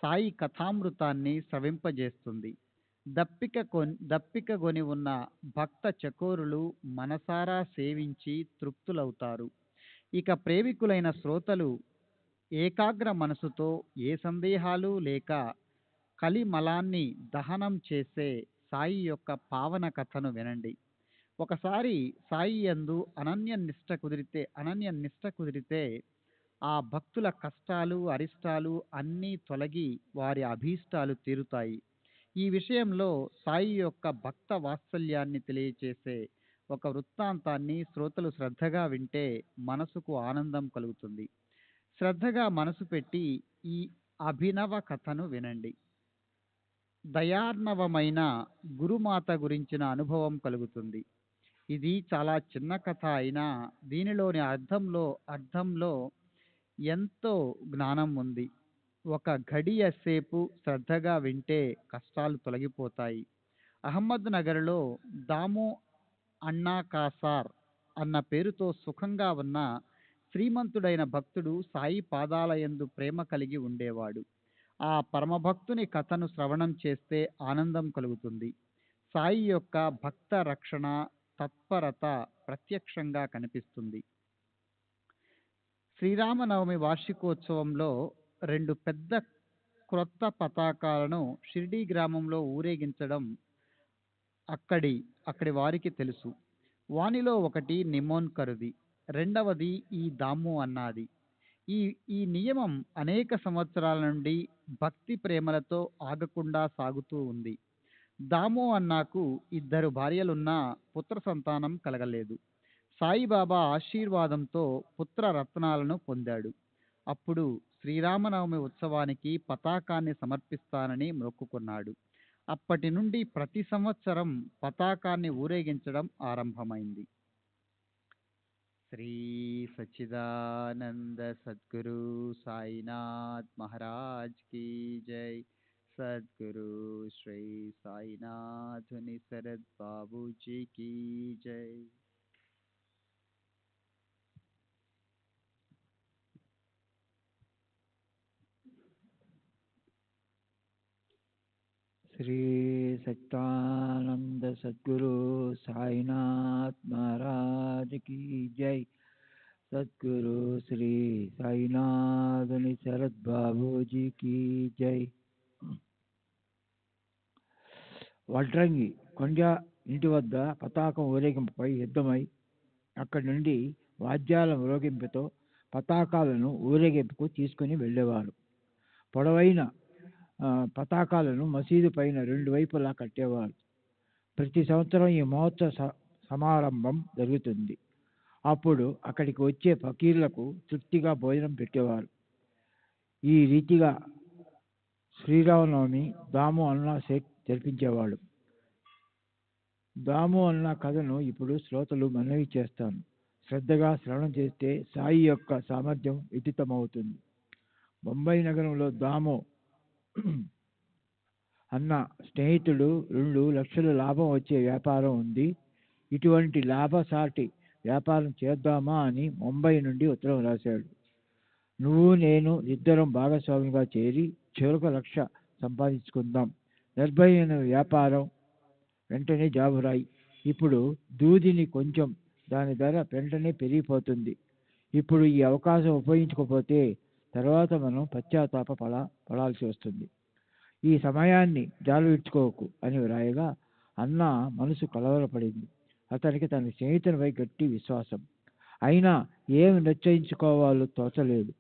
సాయి కథామృతాన్ని స్రవింపజేస్తుంది. దప్పికగొని ఉన్న భక్త చకోరులు మనసారా సేవించి తృప్తులవుతారు. ఇక ప్రేమికులైన శ్రోతలు ఏకాగ్ర మనసుతో ఏ సందేహాలు లేక కలిమలాన్ని దహనం చేసే సాయి యొక్క పావన కథను వినండి. ఒకసారి సాయి యందు అనన్య నిష్ట కుదిరితే ఆ భక్తుల కష్టాలు అరిష్టాలు అన్నీ తొలగి వారి అభీష్టాలు తీరుతాయి. ఈ విషయంలో సాయి యొక్క భక్త వాత్సల్యాన్ని తెలియచేసే ఒక వృత్తాంతాన్ని శ్రోతలు శ్రద్ధగా వింటే మనసుకు ఆనందం కలుగుతుంది. శ్రద్ధగా మనసు పెట్టి ఈ అభినవ కథను వినండి. దయార్ణవమైన గురుమాత గురించిన అనుభవం కలుగుతుంది. ఇది చాలా చిన్న కథ అయినా దీనిలోని అర్థంలో ఎంతో జ్ఞానం ఉంది. ఒక ఘడియ సేపు శ్రద్ధగా వింటే కష్టాలు తొలగిపోతాయి. అహ్మద్ నగర్లో దాము అన్నా కాసార్ అన్న పేరుతో సుఖంగా ఉన్న శ్రీమంతుడైన భక్తుడు సాయి పాదాలయందు ప్రేమ కలిగి ఉండేవాడు. ఆ పరమభక్తుని కథను శ్రవణం చేస్తే ఆనందం కలుగుతుంది. సాయి యొక్క భక్త రక్షణ తత్పరత ప్రత్యక్షంగా కనిపిస్తుంది. శ్రీరామనవమి వార్షికోత్సవంలో 2 పెద్ద క్రొత్త పతాకాలను షిర్డీ గ్రామంలో ఊరేగించడం అక్కడి వారికి తెలుసు. వానిలో ఒకటి నిమోన్కరుది, రెండవది ఈ దాము అన్నాది. ఈ నియమం అనేక సంవత్సరాల నుండి భక్తి ప్రేమలతో ఆగకుండా సాగుతూ ఉంది. దాము అన్నాకు 2 భార్యలున్నా పుత్ర సంతానం కలగలేదు. సాయిబాబా ఆశీర్వాదంతో పుత్ర రత్నాలను పొందాడు. అప్పుడు శ్రీరామనవమి ఉత్సవానికి పతాకాన్ని సమర్పిస్తానని మొక్కుకున్నాడు. అప్పటి నుండి ప్రతి సంవత్సరం పతాకాన్ని ఊరేగించడం ఆరంభమైంది. శ్రీ సచ్చిదానంద సద్గురు సాయినాథ్ మహారాజ్ की जय। सद्गुरु श्री साईनाथ मुनि शरद बाबू जी की जय। श्री सच्चिदानंद सद्गुरु साईनाथ महाराज की जय। सद्गुरु श्री साईनाथ मुनि शरद बाबू जी की जय। వడ్రంగి కొండ ఇంటి వద్ద పతాకం ఊరేగింపుపై యుద్ధమై అక్కడి నుండి వాద్యాల మ్రోగింపుతో పతాకాలను ఊరేగింపుకు తీసుకుని వెళ్ళేవారు. పొడవైన పతాకాలను మసీదు పైన రెండు వైపులా కట్టేవారు. ప్రతి సంవత్సరం ఈ మహోత్సవ సమారంభం జరుగుతుంది. అప్పుడు అక్కడికి వచ్చే ఫకీర్లకు తృప్తిగా భోజనం పెట్టేవారు. ఈ రీతిగా శ్రీరామనవమి దాము అన్నా షేక్ జరిపించేవాడు. దాము అన్న కథను ఇప్పుడు శ్రోతలు మనవి చేస్తాను. శ్రద్ధగా శ్రవణం చేస్తే సాయి యొక్క సామర్థ్యం విదితమవుతుంది. బొంబాయి నగరంలో దాము అన్న స్నేహితుడు 2 లక్షల లాభం వచ్చే వ్యాపారం ఉంది. ఇటువంటి లాభసాటి వ్యాపారం చేద్దామా అని ముంబై నుండి ఉత్తరం రాశాడు. నువ్వు నేను ఇద్దరం భాగస్వామిగా చేరి చివరకు 1 లక్ష సంపాదించుకుందాం. నిర్భయమైన వ్యాపారం, వెంటనే జాబు రాయి. ఇప్పుడు దూదిని కొంచెం, దాని ధర వెంటనే పెరిగిపోతుంది. ఇప్పుడు ఈ అవకాశం ఉపయోగించుకోకపోతే తర్వాత మనం పశ్చాత్తాప పడాల్సి వస్తుంది. ఈ సమయాన్ని జాలువిడ్చుకోకు అని వ్రాయగా అన్న మనసు కలవరపడింది. అతనికి తన స్నేహితునిపై గట్టి విశ్వాసం. అయినా ఏమి నిశ్చయించుకోవాలో తోచలేదు.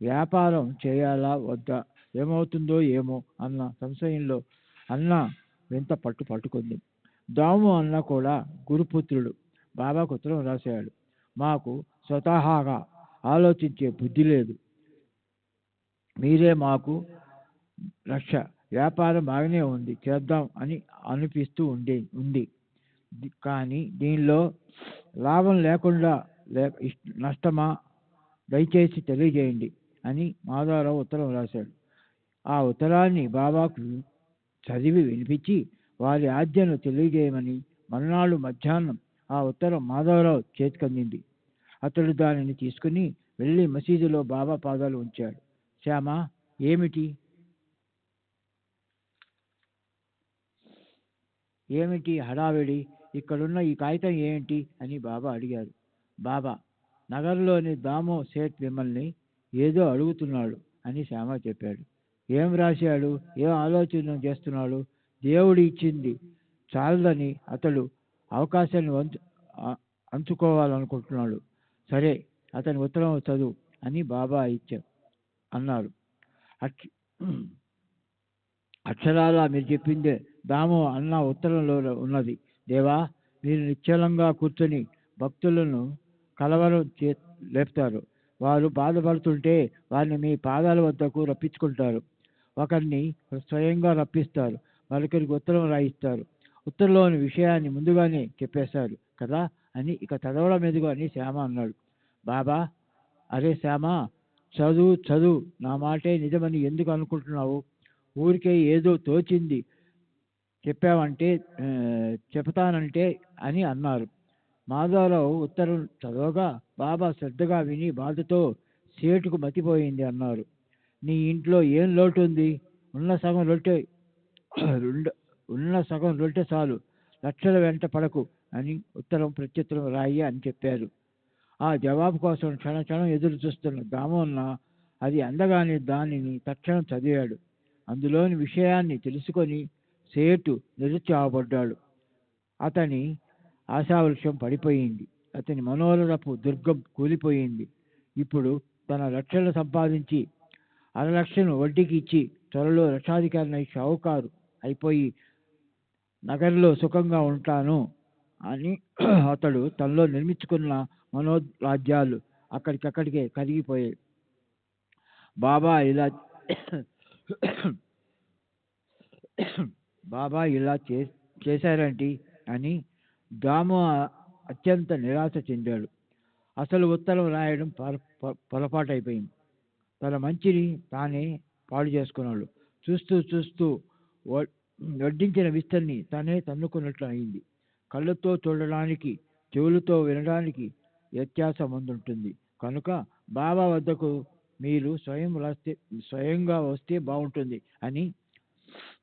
వ్యాపారం చేయాలా వద్దా, ఏమవుతుందో ఏమో అన్న సంశయంలో అన్న వింత పట్టుకుంది. దాము అన్న కూడా గురుపుత్రుడు. బాబాకు ఉత్తరం రాశాడు. మాకు స్వతహాగా ఆలోచించే బుద్ధి లేదు. మీరే మాకు 1 లక్ష. వ్యాపారం బాగానే ఉంది, చేద్దాం అని అనిపిస్తూ ఉంది. కానీ దీనిలో లాభం లేకుండా నష్టమా, దయచేసి తెలియజేయండి అని మాధవరావు ఉత్తరం రాశాడు. ఆ ఉత్తరాన్ని బాబాకు చదివి వినిపించి వారి ఆజ్ఞను తెలియజేయమని మరునాడు మధ్యాహ్నం ఆ ఉత్తరం మాధవరావు చేతికందింది. అతడు దానిని తీసుకుని వెళ్ళి మసీదులో బాబా పాదాలు ఉంచాడు. శ్యామ, ఏమిటి హడావిడి? ఇక్కడున్న ఈ కాగితం ఏంటి అని బాబా అడిగారు. బాబా, నగరంలోని దామో సేట్ మిమ్మల్ని ఏదో అడుగుతున్నాడు అని శ్యామ చెప్పాడు. ఏం రాశాడు? ఏం ఆలోచన చేస్తున్నాడు? దేవుడు ఇచ్చింది చాలదని అతడు అవకాశాన్ని అంచుకోవాలనుకుంటున్నాడు. సరే, అతని ఉత్తరం చదువు అని బాబా అన్నారు. అక్షరాలా మీరు చెప్పిందే దాము అన్న ఉత్తరంలో ఉన్నది. దేవా, మీరు నిశ్చలంగా కూర్చొని భక్తులను కలవరం లేపుతారు. వారు బాధపడుతుంటే వారిని మీ పాదాల వద్దకు రప్పించుకుంటారు. ఒకరిని స్వయంగా రప్పిస్తారు, మరొకరికి ఉత్తరం రాయిస్తారు. ఉత్తరంలోని విషయాన్ని ముందుగానే చెప్పేశారు కదా అని ఇక చదవడం ఎదుగు అని శ్యామ అన్నాడు. బాబా, అరే శ్యామ, చదువు, నా మాటే నిజమని ఎందుకు అనుకుంటున్నావు? ఊరికే ఏదో తోచింది చెప్తానంటే అని అన్నారు. మాధవరావు ఉత్తరం చదవగా బాబా శ్రద్ధగా విని బాధతో సేటుకు మతిపోయింది అన్నారు. నీ ఇంట్లో ఏం లోటు ఉంది? ఉన్న సగం రొట్టె చాలు, లక్షల వెంట పడకు అని ఉత్తరం ప్రత్యుత్తరం రాయి అని చెప్పారు. ఆ జవాబు కోసం క్షణక్షణం ఎదురు చూస్తున్న దామోన్న అది అందగానే దానిని తక్షణం చదివాడు. అందులోని విషయాన్ని తెలుసుకొని సేటు నిరుత్సాహపడ్డాడు. అతని ఆశావృక్షం పడిపోయింది. అతని మనోరథపు దుర్గం కూలిపోయింది. ఇప్పుడు తన లక్షలు సంపాదించి 1/2 లక్షను వడ్డీకి ఇచ్చి త్వరలో లక్షాధికారిని షావుకారు అయిపోయి నగరంలో సుఖంగా ఉంటాను అని అతడు తనలో నిర్మించుకున్న మనోరాజ్యాలు అక్కడికక్కడికే కరిగిపోయాయి. బాబా ఇలా చేశారేంటి అని దాము అత్యంత నిరాశ చెందాడు. అసలు ఉత్తరం రాయడం పొరపాటైపోయింది. తన మంచిని తానే పాడు చేసుకున్నాడు. చూస్తూ చూస్తూ వ- వడ్డించిన విస్తరిని తనే తన్నుకున్నట్లు అయింది. కళ్ళతో చూడడానికి, చెవులతో వినడానికి వ్యత్యాసం ఉంటుంది. కనుక బాబా వద్దకు మీరు స్వయంగా వస్తే బాగుంటుంది అని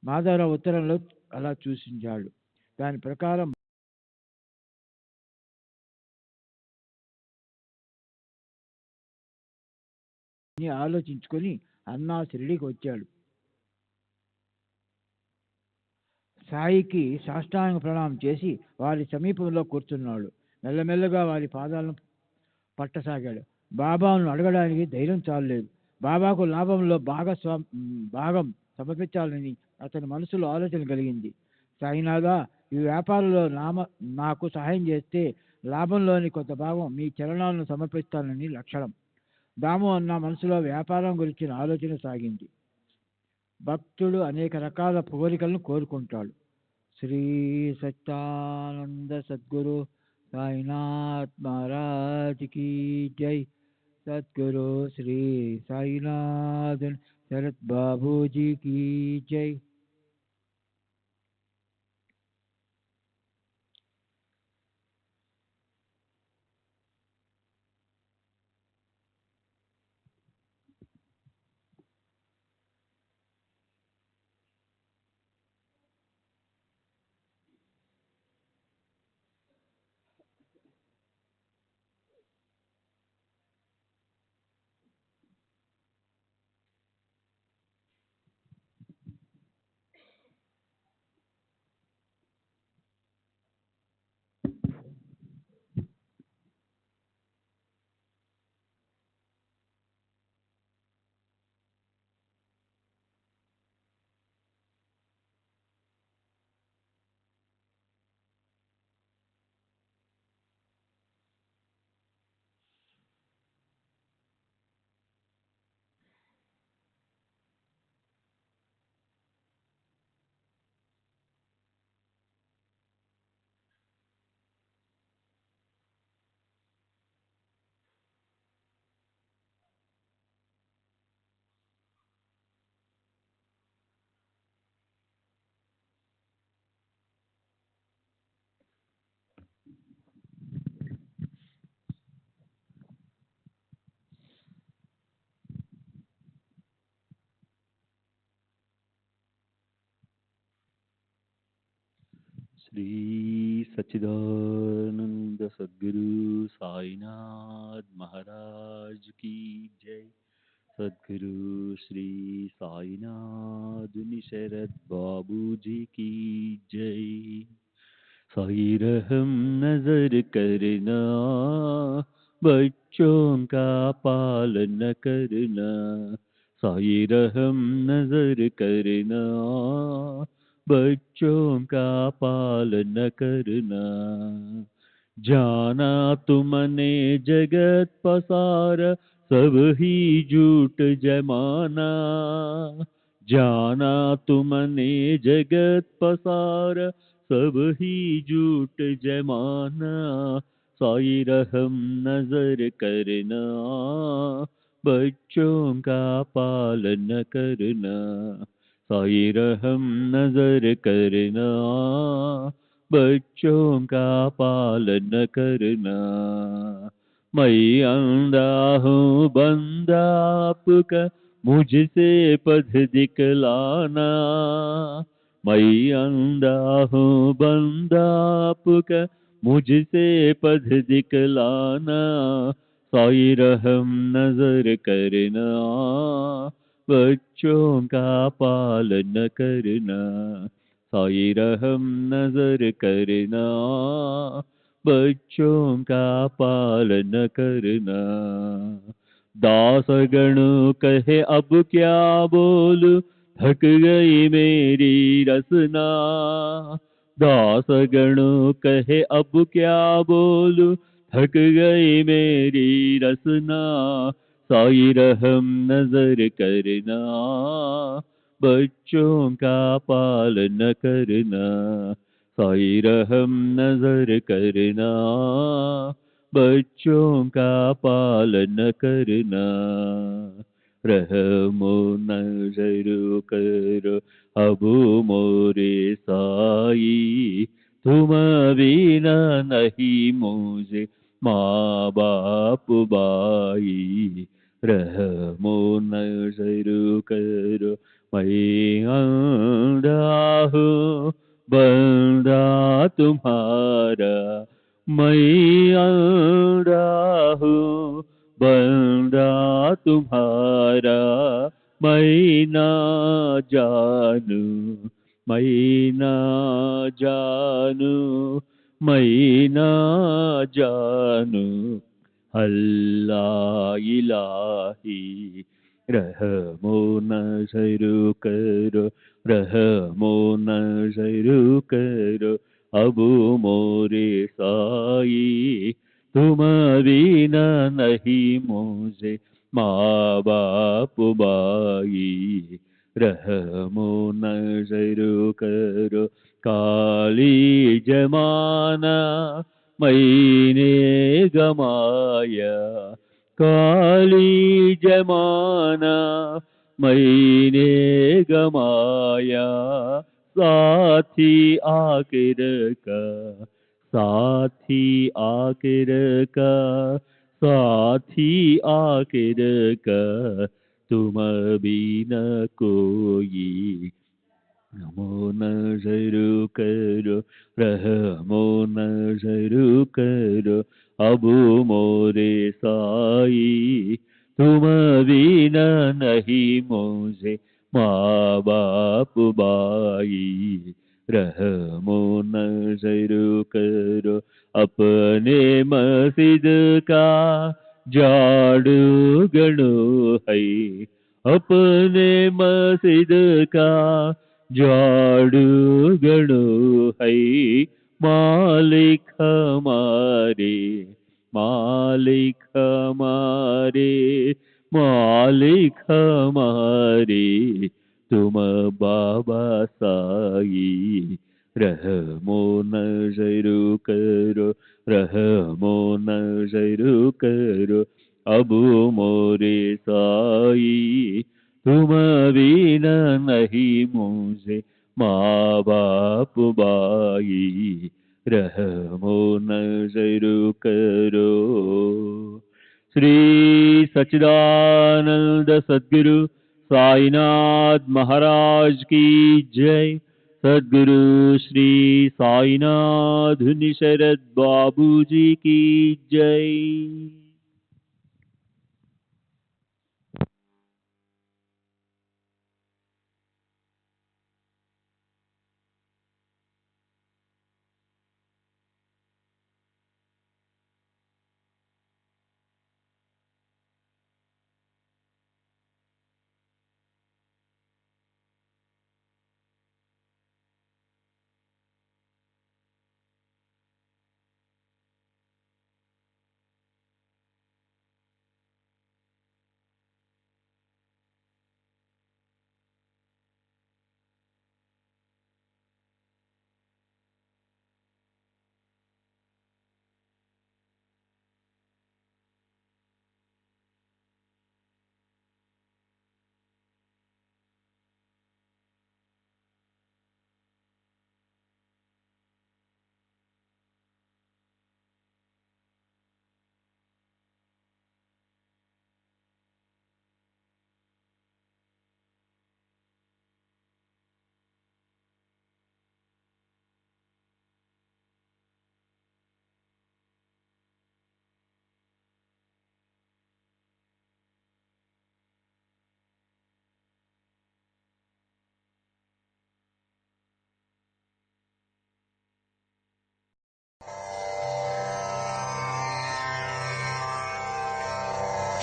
మాధవరావు ఉత్తరంలో అలా సూచించాడు. దాని ప్రకారం ఆలోచించుకొని అన్నా షిరిడీకి వచ్చాడు. సాయికి సాష్టాంగ ప్రణామం చేసి వారి సమీపంలో కూర్చున్నాడు. మెల్లమెల్లగా వారి పాదాలను పట్టసాగాడు. బాబాను అడగడానికి ధైర్యం చాలలేదు. బాబాకు లాభంలో భాగం సమర్పించాలని అతని మనసులో ఆలోచన కలిగింది. సాయినాథా, ఈ వ్యాపారంలో నాకు సహాయం చేస్తే లాభంలోని కొంత భాగం మీ చరణాలను సమర్పిస్తానని లక్షణం. దాము అన్న మనసులో వ్యాపారం గురించిన ఆలోచన సాగింది. భక్తుడు అనేక రకాల కోరికలను కోరుకుంటాడు. శ్రీ సత్యానంద సద్గురు సాయినాథ్ మహారాజ్ की जय। सद्गुरु श्री साईनाथ शरद बाबू जी की जय। श्री सच्चिदानंद सद्गुरु साईनाथ महाराज की जय। सद्गुरु श्री साईनाथ शरद बाबू जी की जय। साई रहम नजर करना, बच्चों का पालन करना। साई रहम नजर करना, बच्चों का पालन करना। जाना तुमने जगत पसार, सब ही झूठ जमाना। जाना तुमने जगत पसार, सब ही झूठ जमाना। साई रहम नजर करना, बच्चों का पालन करना। साई रहम नजर करना, बच्चों का पालन करना। मैं अंधा हूँ बंदा आपका, मुझसे पथ दिखलाना। मैं अंधा हूँ बंदा आपका, मुझसे पथ दिखलाना। साई रहम नजर करना, बच्चों का पालन करना। साई रहम नजर करना, बच्चों का पालन करना। दासगण कहे अब क्या बोलूं, थक गई मेरी रसना। दासगण कहे अब क्या बोलूं, थक गई मेरी रसना। साई रहम नजर करना, बच्चों का पालन करना। साई रहम नजर करना, बच्चों का पालन करना। रहमो नजर करो अब मोरे साई, तुम बिना नहीं मुझे माँ बाप भाई। रहमो नजर करो मैं अंधा हूँ बंदा तुम्हारा, मैं अंधा हूँ बंदा तुम्हारा। मैं ना जानू मैं ना जानू मैं ना जानू अल्लाह इलाही। रहमो नजर करो रहमो नजर करो अब मोरे साई, तुम बिना नहीं मुझे माँ बाप भाई। रहमो नजर करो काली जमाना मैंने गमाया, काली जमाना मैंने गमाया। साथी आखिर का साथी आखिर का साथी आखिर का, तुम बिना कोई। नमो नजर करो रहमो नजर करो अब मोरे साई, तुम बिना नहीं मुझे माँ बाप भाई। रहमो नजर करो अपने मस्जिद का झाड़ू गणो है, अपने मस्जिद का झाड़ू गणो है। मालिक हमारे मालिक हमारे मालिक हमारे, तुम बाबा साई। रहमो नजर करो रहमो नजर करो अब मोरे साई, तुम बिना नहीं मुझे माँ बाप भाई। रहमो नजर करो। श्री सच्चिदानंद सद्गुरु साईनाथ महाराज की जय। सद्गुरु श्री साईनाथ शरद बाबू जी की जय।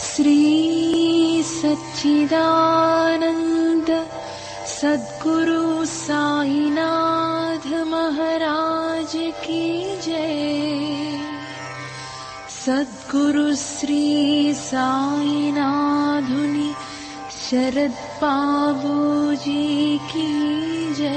श्री सच्चिदानंद सद्गुरु साईनाथ महाराज की जय। सद्गुरु श्री साईनाथुनि शरद बाबू जी की जय।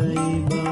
సాయి బాబా